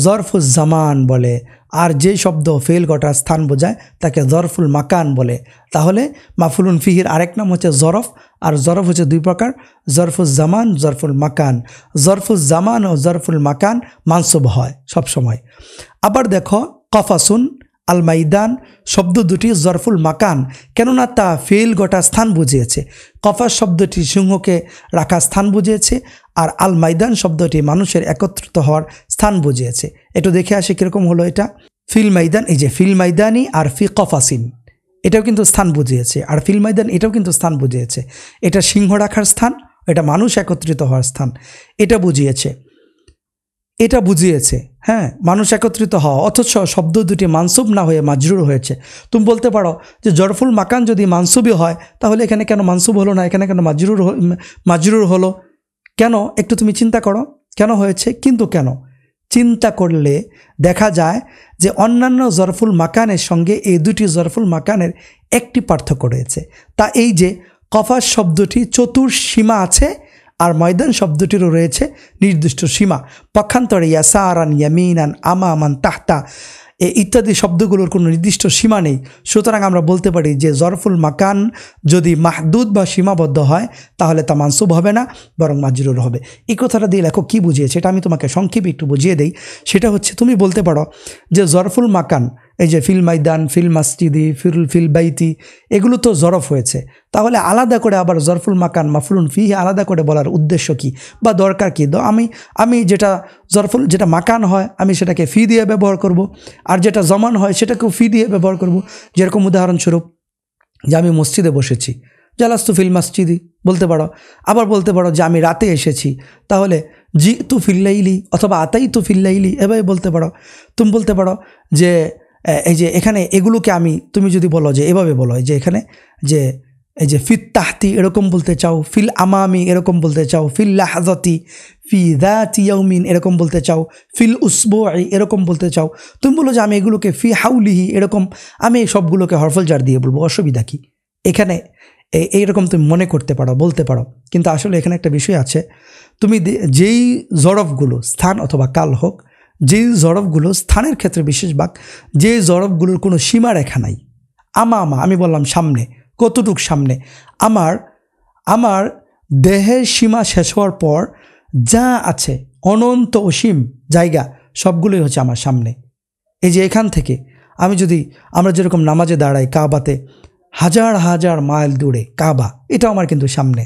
জরফুল জামান বলে, আর যে শব্দ ফেল ঘটার স্থান বোঝায় তাকে জরফুল মাকান বলে। তাহলে মাফুলুন ফিহির আরেক নাম হচ্ছে জরফ, আর জরফ হচ্ছে দুই প্রকার, জরফুল জামান, জরফুল মাকান। জরফুল জামান ও জরফুল মাকান মানসুব হয় সব সময়। আবার দেখো কফাসুন আল মাইদান শব্দ দুটি জরফুল মাকান, কেননা তা ফেল ঘটা স্থান বুঝিয়েছে। কফাস শব্দটি সিংহকে রাখা স্থান বুঝিয়েছে, আর আল মাইদান শব্দটি মানুষের একত্রিত হওয়ার স্থান বুঝিয়েছে। একটু দেখে আসে কীরকম হলো এটা। ফিল মাইদান, এই যে ফিল মাইদানি আর ফি কফাসিন, এটাও কিন্তু স্থান বুঝিয়েছে। আর ফিল মাইদান এটাও কিন্তু স্থান বুঝিয়েছে। এটা সিংহ রাখার স্থান, এটা মানুষ একত্রিত হওয়ার স্থান, এটা বুঝিয়েছে। হ্যাঁ, মানুষ একত্রিত হওয়া, অথচ শব্দ দুটি মানসুব না হয়ে মাজরুর হয়েছে। তুমি বলতে পারো যে জরফুল মাকান যদি মানসুবই হয় তাহলে এখানে কেন মানসুব হলো না, এখানে কেন মাজরুর হলো কেন? একটু তুমি চিন্তা করো কেন হয়েছে। কিন্তু কেন চিন্তা করলে দেখা যায় যে অন্যান্য জরফুল মাকানের সঙ্গে এই দুটি জরফুল মাকানের একটি পার্থক্য রয়েছে। তা এই যে কফাস শব্দটি চতুর্সীমা আছে, আর ময়দান শব্দটিরও রয়েছে নির্দিষ্ট সীমা। পক্ষান্তরে ইয়াসারান, ইয়ামিনান, আমামান, তাহতা ইত্যাদি শব্দগুলোর কোনো নির্দিষ্ট সীমা নেই। সুতরাং আমরা বলতে পারি যে জরফুল মাকান যদি মাহদুদ বা সীমাবদ্ধ হয় তাহলে তা মানসুব হবে না, বরং মাজরুর হবে। এই কথাটা দিয়ে লেখক কী বুঝিয়েছে এটা আমি তোমাকে সংক্ষেপে একটু বুঝিয়ে দেই। সেটা হচ্ছে তুমি বলতে পারো যে জরফুল মাকান, এই যে ফিল মাইদান, ফিল মাসজিদি, ফিল বাইতি, এগুলো তো জরফ হয়েছে। তাহলে আলাদা করে আবার জরফুল মাকান মাফুলুন ফি আলাদা করে বলার উদ্দেশ্য কি বা দরকার কি? আমি যেটা মাকান হয় আমি সেটাকে ফি দিয়ে ব্যবহার করব, আর যেটা জমান হয় সেটাকেও ফি দিয়ে ব্যবহার করব। যেরকম উদাহরণস্বরূপ যে আমি মসজিদে বসেছি, জালাস্তু ফিল মাসজিদি বলতে পারো। আবার বলতে পারো যে আমি রাতে এসেছি, তাহলে জি তু ফিল্লাইলি অথবা আতাই তু ফিল্লাইলি এভাবে বলতে পারো। তুমি বলতে পারো যে এই যে এখানে এগুলোকে তুমি যদি বলো যে এভাবে বলো যে এখানে যে এই যে ফিত তাহতি এরকম বলতে চাও, ফিল আমামি এরকম বলতে চাও, ফিল লাহজাতি, ফি যাতি ইয়াউমিন এরকম বলতে চাও, ফিল উসবুই এরকম বলতে চাও। তুমি বলো যে আমি এগুলোকে ফি হাউলিহি এরকম, আমি এই সবগুলোকে হরফুল জার দিয়ে বলবো, অসুবিধা কি? এখানে এইরকম তুমি মনে করতে পারো, বলতে পারো। কিন্তু আসলে এখানে একটা বিষয় আছে, তুমি যেই জরফগুলো স্থান অথবা কাল হোক, যেই জরফগুলো স্থানের ক্ষেত্রে বিশেষ বাক, যে জরফগুলোর কোনো সীমা রেখা নাই। আমি বললাম সামনে, কতটুক সামনে? আমার দেহের সীমা শেষ হওয়ার পর যা আছে অনন্ত অসীম জায়গা সবগুলোই হচ্ছে আমার সামনে। এই যে এখান থেকে আমরা যেরকম নামাজে দাঁড়াই কাবাতে, হাজার হাজার মাইল দূরে কাবা, এটাও আমার কিন্তু সামনে।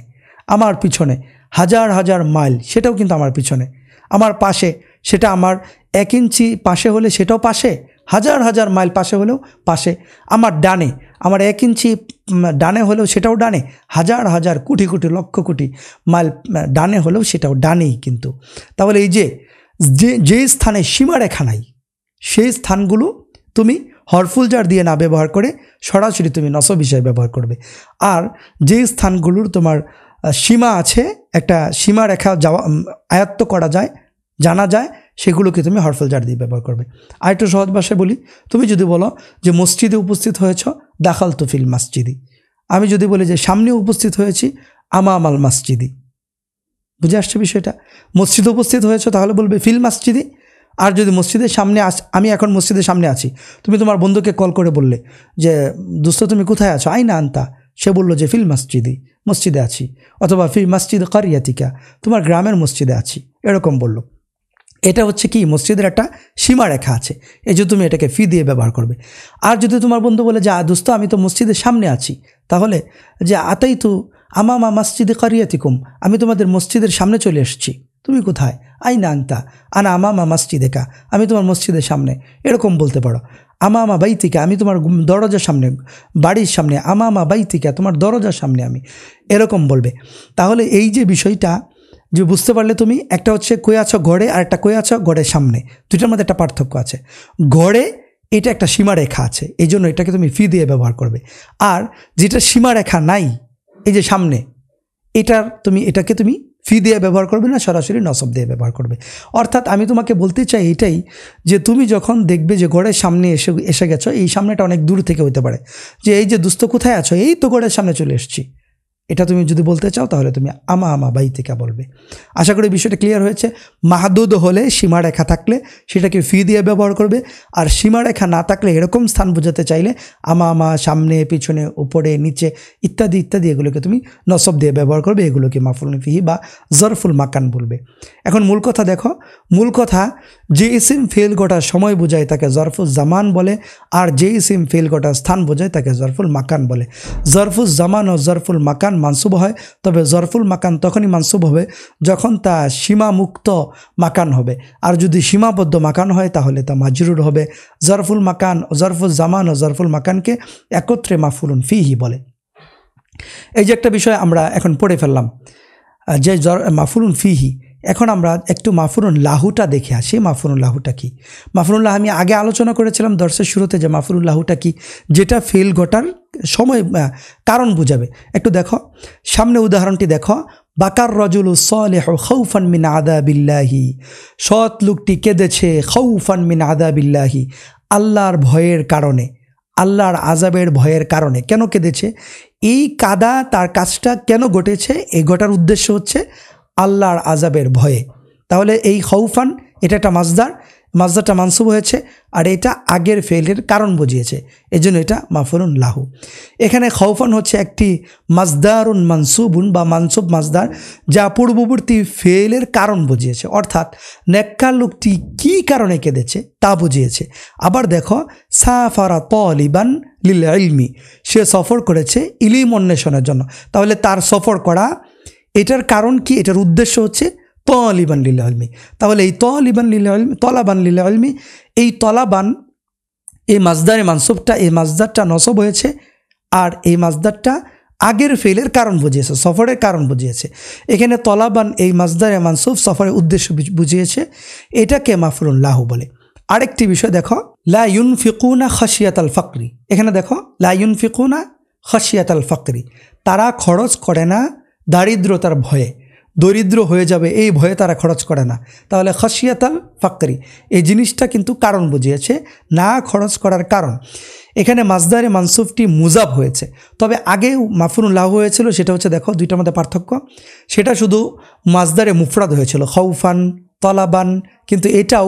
আমার পিছনে হাজার হাজার মাইল, সেটাও কিন্তু আমার পিছনে। আমার পাশে, সেটা আমার 1 ইঞ্চি পাশে হলে সেটাও পাশে, হাজার হাজার মাইল পাশে হলেও পাশে। আমার ডানে, আমার 1 ইঞ্চি ডানে হলেও সেটাও ডানে, হাজার হাজার কোটি কোটি লক্ষ কোটি মাইল ডানে হলেও সেটাও ডানেই কিন্তু। তাহলে এই যে স্থানে সীমারেখা নাই সেই স্থানগুলো তুমি হরফুল জার দিয়ে না ব্যবহার করে সরাসরি তুমি নসব হিসাবে ব্যবহার করবে। আর যে স্থানগুলোর তোমার সীমা আছে, একটা সীমারেখা আয়ত্ত করা যায়, জানা যায়, সেগুলোকে তুমি হরফুল জার দিয়ে ব্যবহার করবে। আর একটু সহজ ভাষায় বলি, তুমি যদি বলো যে মসজিদে উপস্থিত হয়েছ, দাখালতু ফিল মাসজিদি। আমি যদি বলি যে সামনে উপস্থিত হয়েছি, আমামাল মাসজিদি। বুঝে আসছে বিষয়টা? মসজিদে উপস্থিত হয়েছ তাহলে বলবে ফিল মাসজিদি। আর যদি মসজিদের সামনে আমি এখন মসজিদের সামনে আছি, তুমি তোমার বন্ধুকে কল করে বললে যে দোস্ত তুমি কোথায় আছো, আইনা আনতা, সে বললো যে ফিল মাসজিদি, মসজিদে আছি, অথবা ফিল মাসজিদ কারিয়াতিকা, তোমার গ্রামের মসজিদে আছি, এরকম বললো। এটা হচ্ছে কি মসজিদের একটা সীমারেখা আছে, এই যে তুমি এটাকে ফি দিয়ে ব্যবহার করবে। আর যদি তোমার বন্ধু বলে যে দোস্ত আমি তো মসজিদের সামনে আছি, তাহলে যে আতাই তু আমামা মসজিদে কারিয়াতিকুম, আমি তোমাদের মসজিদের সামনে চলে এসেছি, তুমি কোথায়? আইনা আনতা আনা আমামা মসজিদেকা, আমি তোমার মসজিদের সামনে, এরকম বলতে পারো। আমামা বাইতিকা, আমি তোমার দরজার সামনে, বাড়ির সামনে। আমামা বাইতিকা, তোমার দরজার সামনে আমি, এরকম বলবে। তাহলে এই যে বিষয়টা যে বুঝতে পারলে তুমি, একটা হচ্ছে কই আছো ঘরে, আর একটা কই আছো ঘরের সামনে, দুটার মধ্যে একটা পার্থক্য আছে। ঘরে এটা একটা সীমারেখা আছে, এই জন্য এটাকে তুমি ফি দিয়ে ব্যবহার করবে। আর যেটা সীমারেখা নাই, এই যে সামনে, এটাকে তুমি ফি দিয়ে ব্যবহার করবে না, সরাসরি নসব দিয়ে ব্যবহার করবে। অর্থাৎ আমি তোমাকে বলতে চাই এটাই, যে তুমি যখন দেখবে যে ঘরের সামনে এসে গেছো, এই সামনেটা অনেক দূর থেকে হতে পারে, যে এই যে দুস্থ কোথায় আছো, এই তো ঘরের সামনে চলে এসেছি, এটা তুমি যদি বলতে চাও তাহলে তুমি আমা আমা বাইতিকা বলবে। আশা করি বিষয়টা ক্লিয়ার হয়েছে। মাহদুদ হলে, সীমারেখা থাকলে সেটাকে ফি দিয়ে ব্যবহার করবে, আর সীমারেখা না থাকলে এরকম স্থান বোঝাতে চাইলে আমা আমা, সামনে, পিছনে, উপরে, নিচে ইত্যাদি ইত্যাদি, এগুলোকে তুমি নসব দিয়ে ব্যবহার করবে, এগুলোকে মাফুল ফিহি বা জরফুল মাকান বলবে। এখন মূল কথা দেখো, মূল কথা যে ইসিম ফেল গোটা সময় বোঝায় তাকে জরফুল জামান বলে, আর যে ইসিম ফেল গোটা স্থান বোঝায় তাকে জরফুল মাকান বলে। জরফুল জামান ও জরফুল মাকান মানসুব হয়, তবে জরফুল মাকান তখনই মানসুব হবে যখন তা সীমামুক্ত মাকান হবে, আর যদি সীমাবদ্ধ মাকান হয় তাহলে তা মাজরুর হবে। জরফুল মাকান, জরফুল জামান ও জরফুল মাকানকে একত্রে মাফুলুন ফিহি বলে। এই যে একটা বিষয় আমরা এখন পড়ে ফেললাম, যে মাফুলুন ফিহি। এখন আমরা একটু মাফুলুন লাহুটা দেখে আসি। মাফুলুন লাহুটা কি? মাফুলুন লাহু আমি আগে আলোচনা করেছিলাম দর্শের শুরুতে, যে মাফুলুন লাহুটা কি, যেটা ফেল ঘটার সময় কারণ বুঝাবে। একটু দেখো সামনে উদাহরণটি দেখো, বাকার রজুল সালেহু খাউফান মিন আযাবিল্লাহি, সৎ লোকটি কেঁদেছে খাউফান মিন আযাবিল্লাহি, আল্লাহর ভয়ের কারণে, আল্লাহর আযাবের ভয়ের কারণে। কেন কেঁদেছে? এই কাদা তার কাজটা কেন ঘটেছে, এই ঘটার উদ্দেশ্য হচ্ছে আল্লাহর আযাবের ভয়ে। তাহলে এই খাউফান এটা একটা মাজদারটা মানসুব হয়েছে, আর এটা আগের ফেলের কারণ বুঝিয়েছে, এজন্য এটা মাফুলুন লাহু। এখানে খাউফান হচ্ছে একটি মাজদারুন মানসুবুন বা মানসুব মাজদার, যা পূর্ববর্তী ফেলের কারণ বুঝিয়েছে, অর্থাৎ নেককার লোকটি কী কারণে কেঁদেছে তা বুঝিয়েছে। আবার দেখো সাফারা তালিবান লিল ইলমি, সে সফর করেছে ইলম অন্বেষণের জন্য। তাহলে তার সফর করা, এটার কারণ কি? এটার উদ্দেশ্য হচ্ছে তলিবান লিল ইলমি। তাহলে এই তলিবান লিল ইলমি, তলাবান লিল ইলমি, এই তলাবান, এই মাজদারে মানসুবটা, এই মাজদারটা নসব হয়েছে, আর এই মাজদারটা আগের ফেলের কারণ বুঝিয়েছে, সফরের কারণ বুঝিয়েছে। এখানে তলাবান এই মাজদারে মানসুব সফরের উদ্দেশ্য বুঝিয়েছে, এটাকে মাফুলুন লাহু বলে। আরেকটি বিষয় দেখো, লা ইউনফিকুনা খাশিয়াতাল ফাকরি। এখানে দেখো লা ইউনফিকুনা খাশিয়াতাল ফাকরি, তারা খরচ করে না দারিদ্রতার ভয়ে, দরিদ্র হয়ে যাবে এই ভয়ে তারা খরচ করে না। তাহলে খাশিয়াতাল ফাকরি এই জিনিসটা কিন্তু কারণ বুঝিয়েছে, না খরচ করার কারণ। এখানে মাজদারে মানসুবটি মুজাব হয়েছে, তবে আগেও মাফুলুন লাহু হয়েছিল, সেটা হচ্ছে দেখো দুইটার মধ্যে পার্থক্য, সেটা শুধু মাজদারে মুফরাদ হয়েছিল খাউফান তলাবান, কিন্তু এটাও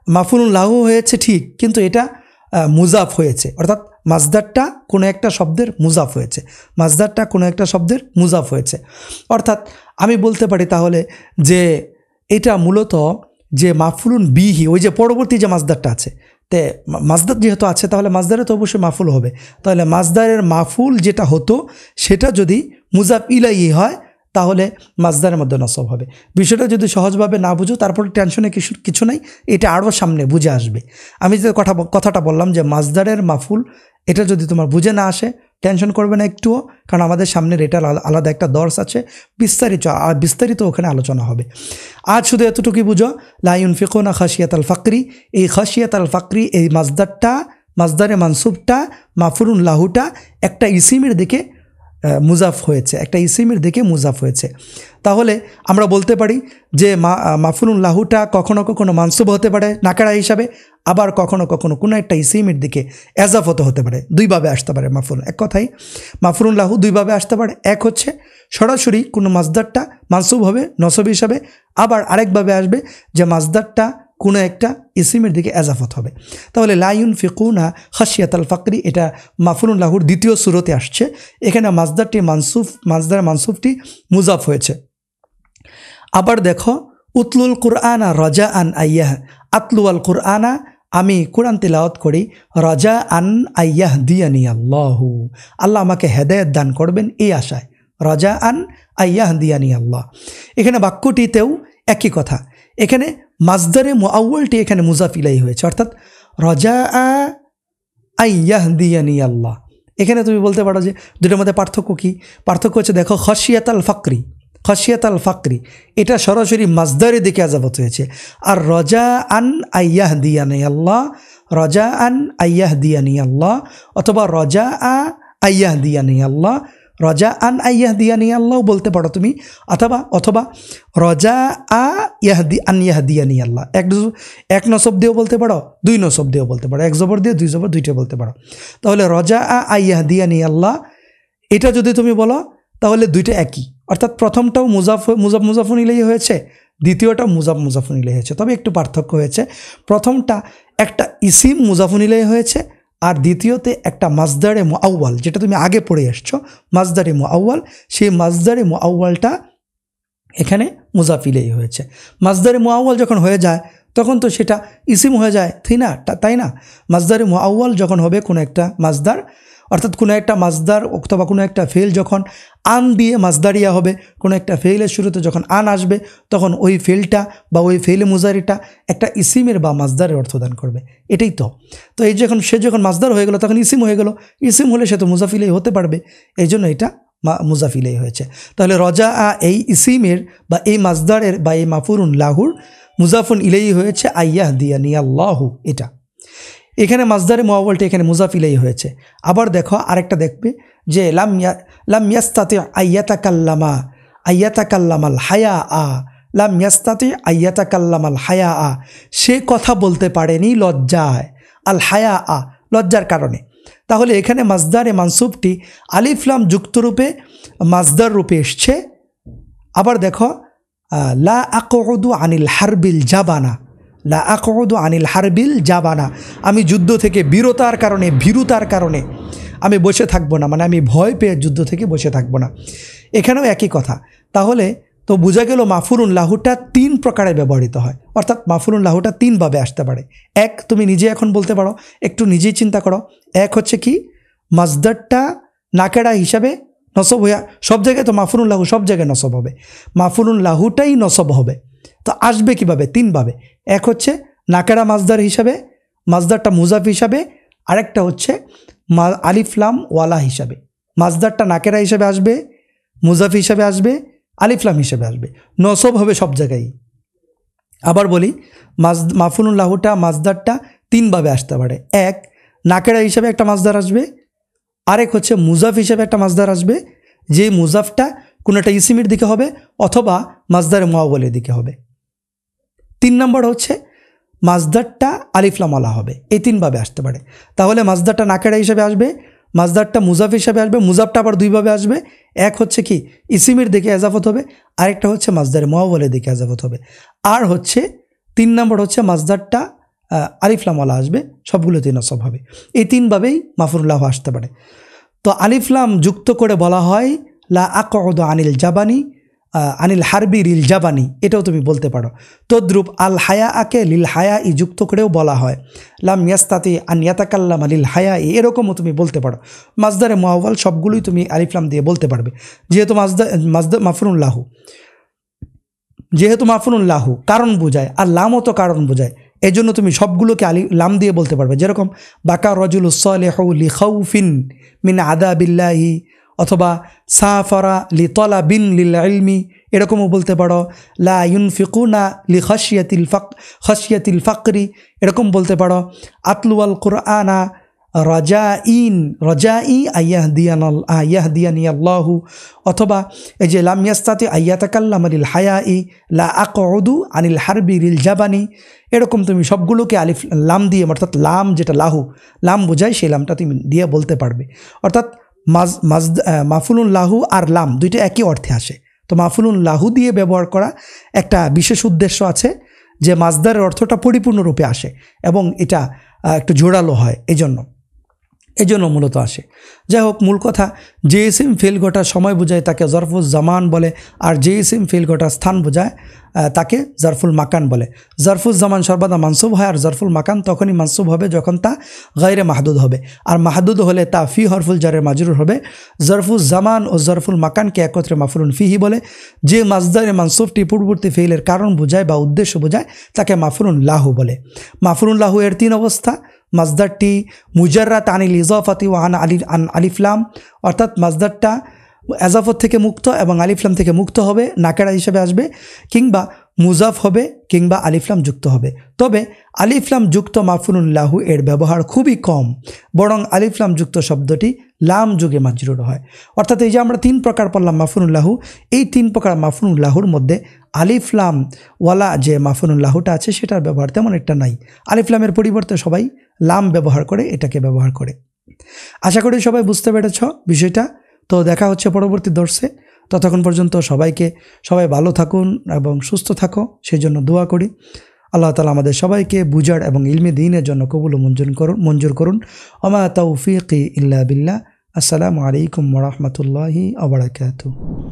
মাফুলুন লাহু হয়েছে ঠিক, কিন্তু এটা মুজাফ হয়েছে, অর্থাৎ মাজদারটা কোনো একটা শব্দের মুজাফ হয়েছে, মাজদারটা কোনো একটা শব্দের মুজাফ হয়েছে। অর্থাৎ আমি বলতে পারি তাহলে যে এটা মূলত যে মাফুলুন বিহি, ওই যে পরবর্তী যে মাজদারটা আছে, তে মাজদার যেহেতু আছে তাহলে মাজদারে তো অবশ্যই মাফুল হবে। তাহলে মাজদারের মাফুল যেটা হতো সেটা যদি মুজাফ ইলাইহি হয় তাহলে মাজদারের মধ্যে নসব হবে। বিষয়টা যদি সহজভাবে না বুঝো তারপরে টেনশনে কিছু নাই, এটা আরও সামনে বুঝে আসবে। আমি যে কথাটা বললাম যে মাজদারের মাফুল, এটা যদি তোমার বুঝে না আসে টেনশন করবে না একটুও, কারণ আমাদের সামনের এটার আলাদা একটা দর্স আছে, বিস্তারিত ওখানে আলোচনা হবে। আজ শুধু এতটুকুই বুঝো, লা ইউনফিকুনা খাশিয়াতাল ফাকরি, এই খাশিয়াতাল ফাকরি এই মাজদারে মানসুবটা মাফুলুন লাহুটা একটা ইসিমের দিকে মুজাফ হয়েছে, একটা ইসিমের দিকে মুজাফ হয়েছে। তাহলে আমরা বলতে পারি যে মাফুলুন লাহুটা কখনো কখনো মানসুব হতে পারে নাকারা হিসাবে, আবার কখনো কখনো কোনো একটা ইসিমের দিকে এজাফত হতে পারে, দুইভাবে আসতে পারে মাফুল। এক কথাই মাফুলুন লাহু দুইভাবে আসতে পারে, এক হচ্ছে সরাসরি কোনো মাজদারটা মানসুব হবে নসব হিসাবে, আবার আরেকভাবে আসবে যে মাজদারটা কোনো একটা ইসিমের দিকে এজাফত হবে। তাহলে লা ইউনফিকুনা খাশিয়াতাল ফাকরি এটা মাফুলুন লাহুর দ্বিতীয় সূরতে আসছে, এখানে মাজদার মানসুবটি মুজাফ হয়েছে। আবার দেখো উতলুল কুরআনা রজা আন আইয়াহ, আতলু আল কুরআনা, আমি কোরআন তিলাওয়াত করি, রজা আন আইয়াহ দিয়ানি আল্লাহু, আল্লাহ আমাকে হেদায়েত দান করবেন এই আশায়, রজা আন আইয়াহ দিয়ানি আল্লাহ। এখানে বাক্যটিতেও একই কথা, এখানে মাজদারে মুআউয়ালটি এখানে মুজাফ ইলাইহি হয়েছে, অর্থাৎ রজা আইয়াহ দিয়ানি আল্লাহ। এখানে তুমি বলতে পারো যে দুটোর মধ্যে পার্থক্য কী? পার্থক্য হচ্ছে দেখো, খসিয়াত আল ফাকরি, খসিয়াত আল ফাকরি এটা সরাসরি মাজদারের দিকে আজাবত হয়েছে, আর রজা আন আইয়াহ দিয়ানি আল্লাহ, রজা আন আইয়াহ দিয়ানি আল্লাহ, অথবা রজা আইয়াহ দিয়ানি আল্লাহ, রজা আন আইয়াহ দিয়ানি আল্লাহ বলতে পারো তুমি, অথবা অথবা রজা আন ইয়াহ দিয়ানি আল্লাহ, এক নসব দিয়েও বলতে পারো, দুই নসব দিয়েও বলতে পারো, এক জবর দিয়ে দুই জবর দুইটা বলতে পারো। তাহলে রজা আইয়াহ দিয়ানি আল্লাহ এটা যদি তুমি বলো তাহলে দুইটা একই, অর্থাৎ প্রথমটাও মুজাফুন ইলাইহি হয়েছে, দ্বিতীয়টাও মুজাফুন ইলাইহি হয়েছে, তবে একটু পার্থক্য হয়েছে। প্রথমটা একটা ইসিম মুজাফুন ইলাইহি হয়েছে, আর দ্বিতীয়তে একটা মাজদারে মুআউয়াল, যেটা তুমি আগে পড়ে এসছো মাজদারে মুআউয়াল, সেই মাজদারে মুআউয়ালটা এখানে মুজাফ ইলাইহি হয়েছে। মাজদারে মুআউয়াল যখন হয়ে যায় তখন তো সেটা ইসিম হয়ে যায়, তাই না? মাজদারে মুআউয়াল যখন হবে কোনো একটা মাজদার, অর্থাৎ কোনো একটা মাজদার অথবা কোনো একটা ফেল যখন আন দিয়ে মাজদারিয়া হবে, কোনো একটা ফেলের শুরুতে যখন আন আসবে তখন ওই ফেলটা বা ওই ফেলে মুজারিটা একটা ইসিমের বা মাজদারের অর্থ দান করবে, এটাই তো। তো এই সে যখন মাজদার হয়ে গেল তখন ইসিম হয়ে গেল, ইসিম হলে সে তো মুজাফ ইলাইহি হতে পারবে, এই জন্য এটা মুজাফ ইলাইহি হয়েছে। তাহলে রজা এই ইসিমের বা এই মাজদারের বা এই মাফুরুন লাহুর মুজাফুন ইলাইহি হয়েছে আইয়াহ দিয়ানি আল্লাহু, এটা এখানে মাজদারে মুআউয়ালটা এখানে মুজাফ ইলাইহি হয়েছে। আবার দেখো আরেকটা দেখবে যে লাম ইয়াস্তাতি আইয়াতাকাল্লামাল হায়া আ, লাম ইয়াস্তাতি আইয়াতাকাল্লামাল হায়া আ, সে কথা বলতে পারেনি লজ্জায়, আল হায়া আ লজ্জার কারণে। তাহলে এখানে মাজদারে মানসুবটি আলিফ লাম যুক্তরূপে মাজদার রূপে এসছে। আবার দেখো লা আকুদু আনিল হারবিল জাবানা, লা আকুদু আনিল হারবিল জাবানা, আমি যুদ্ধ থেকে ভীরুতার কারণে আমি বসে থাকবো না, মানে আমি ভয় পেয়ে যুদ্ধ থেকে বসে থাকবো না, এখানেও একই কথা। তাহলে তো বোঝা গেল মাফুলুন লাহুটা তিন প্রকারে ব্যবহৃত হয়, অর্থাৎ মাফুলুন লাহুটা তিনভাবে আসতে পারে। এক, তুমি নিজে এখন বলতে পারো, একটু নিজেই চিন্তা করো। এক হচ্ছে কি, মাজদারটা নাকেরা হিসাবে নসব হইয়া, সব জায়গায় তো মাফুলুন লাহু সব জায়গায় নসব হবে, মাফুলুন লাহুটাই নসব হবে, তো আসবে কিভাবে? তিনভাবে। এক হচ্ছে নাকেরা মাজদার হিসাবে, মাজদারটা মুজাফ হিসাবে, আরেকটা হচ্ছে আলিফ লাম ওয়ালা হিসাবে, মাজদারটা নাকেরা হিসাবে আসবে, মুজাফ হিসাবে আসবে, আলিফ লাম হিসাবে আসবে, নসব হবে সব জায়গায়। আবার বলি, মাফুলুন লাহুটা মাজদারটা তিনভাবে আসতে পারে। এক, নাকেরা হিসাবে একটা মাজদার আসবে, আরেক হচ্ছে মুজাফ হিসাবে একটা মাজদার আসবে, যে মুজাফটা কোনো একটা ইসিমের দিকে হবে অথবা মাজদারে মুআউয়ালের দিকে হবে। তিন নম্বর হচ্ছে মাজদারটা আলিফ লাম ওয়ালা হবে, এই তিনভাবে আসতে পারে। তাহলে মাজদারটা নাকেরা হিসাবে আসবে, মাজদারটা মুজাফ হিসাবে আসবে, মুজাফটা আবার দুইভাবে আসবে, এক হচ্ছে কি ইসিমের দিকে এজাফত হবে, আরেকটা হচ্ছে মাজদারে মুআউয়ালের দিকে এজাফত হবে, আর হচ্ছে তিন নম্বর হচ্ছে মাজদারটা আলিফ লাম ওয়ালা আসবে, সবগুলোতেই নসব হবে। এই তিনভাবেই মাফুলুন লাহু আসতে পারে। তো আলিফ লাম যুক্ত করে বলা হয় লা আকুদু আনিল জাবানি, আনিল হারবি রিল জাবানি, এটাও তুমি বলতে পারো। তদ্রূপ আল হায়া আকে লিল হায়া ই যুক্ত করেও বলা হয় লাম ইয়াস্তাতি আন ইয়াতাকাল্লামা লিল হায়া ই, এরকমও তুমি বলতে পারো। মাজদারে মুআউয়াল সবগুলোই তুমি আলিফ লাম দিয়ে বলতে পারবে, যেহেতু মাফুলুন লাহু, যেহেতু মাফুলুন লাহু কারণ বোঝায় আর লামও তো কারণ বোঝায়, এই জন্য তুমি সবগুলোকে লাম দিয়ে বলতে পারবে। যেরকম বাকা রাজুলুস সালিহু লি খাউফিন মিন আযাবিল্লাহি, অথবা সাফারা লি তালাবিন লিল ইলমি, এরকমও বলতে পারো। লা ইউনফিকুনা লি খাশিয়াতিল ফাকরি, এরকম বলতে পারো। আতলু আল কুরআনা রজাই আইয়াহদিয়ানি আল্লাহু, অথবা এই যে লাম ইয়াস্তাতি আইয়াতাকাল্লামা লিল হায়াই লা আকুদু আনিল হারবি লিল জাবানি, এরকম তুমি সবগুলোকে আলিফ লাম দিয়ে, অর্থাৎ লাম যেটা লাহু লাম বোঝায় সেই লামটা তুমি দিয়ে বলতে পারবে। অর্থাৎ মাফুলুন লাহু আর লাম দুইটা একই অর্থে আসে। তো মাফুলুন লাহু দিয়ে ব্যবহার করা একটা বিশেষ উদ্দেশ্য আছে, যে মাজদারের অর্থটা পরিপূর্ণরূপে আসে এবং এটা একটু জোরালো হয়, এই জন্য। এজন্য মূলত আসে। যাই হোক, মূল কথা, যে ইসিম ফেল ঘটার সময় বোঝায় তাকে জরফুল জামান বলে, আর যে ইসিম ফেল ঘটার স্থান বোঝায় তাকে জরফুল মাকান বলে। জরফুল জামান সর্বদা মানসুব হয়, আর জরফুল মাকান তখনই মানসুব হবে যখন তা গায়রে মাহদুদ হবে, আর মাহদুদ হলে তা ফি হরফুল জারের মাজরুর হবে। জরফুল জামান ও জরফুল মাকানকে একত্রে মাফুলুন ফিহি বলে। যে মাজদারে মানসুবটি পূর্ববর্তী ফেইলের কারণ বোঝায় বা উদ্দেশ্য বোঝায় তাকে মাফুলুন লাহু বলে। মাফুলুন লাহু এর 3 অবস্থা। মাজদারটি মুজাররাত আনিল ইজাফাতি ওয়া আন আলিফলাম, অর্থাৎ মাজদারটা এজাফত থেকে মুক্ত এবং আলিফলাম থেকে মুক্ত হবে, নাকেরা হিসেবে আসবে, কিংবা মুজাফ হবে, কিংবা আলিফলাম যুক্ত হবে। তবে আলিফলাম যুক্ত মাফুলুন লাহু এর ব্যবহার খুবই কম, বরং আলিফলাম যুক্ত শব্দটি লাম যুগে মাজরুর হয়। অর্থাৎ এই যে আমরা 3 প্রকার পড়লাম মাফুলুন লাহু, এই 3 প্রকার মাফুলুন লাহুর মধ্যে আলিফলাম ওয়ালা যে মাফুলুন লাহুটা আছে সেটার ব্যবহার তেমন একটা নাই। আলিফলামের পরিবর্তে সবাই লাম ব্যবহার করে, এটাকে ব্যবহার করে। আশা করি সবাই বুঝতে পেরেছ বিষয়টা। তো দেখা হচ্ছে পরবর্তী দর্শে। ততক্ষণ পর্যন্ত সবাই ভালো থাকুন এবং সুস্থ থাকো, সেই জন্য দোয়া করি। আল্লাহ তাআলা আমাদের সবাইকে বুঝার এবং ইলমে দ্বীনের জন্য কবুল ও মঞ্জুর করুন। ওমা তাওফীকি ইল্লা বিল্লাহ। আসসালামু আলাইকুম ওয়া রাহমাতুল্লাহি ওয়া বারাকাতুহু।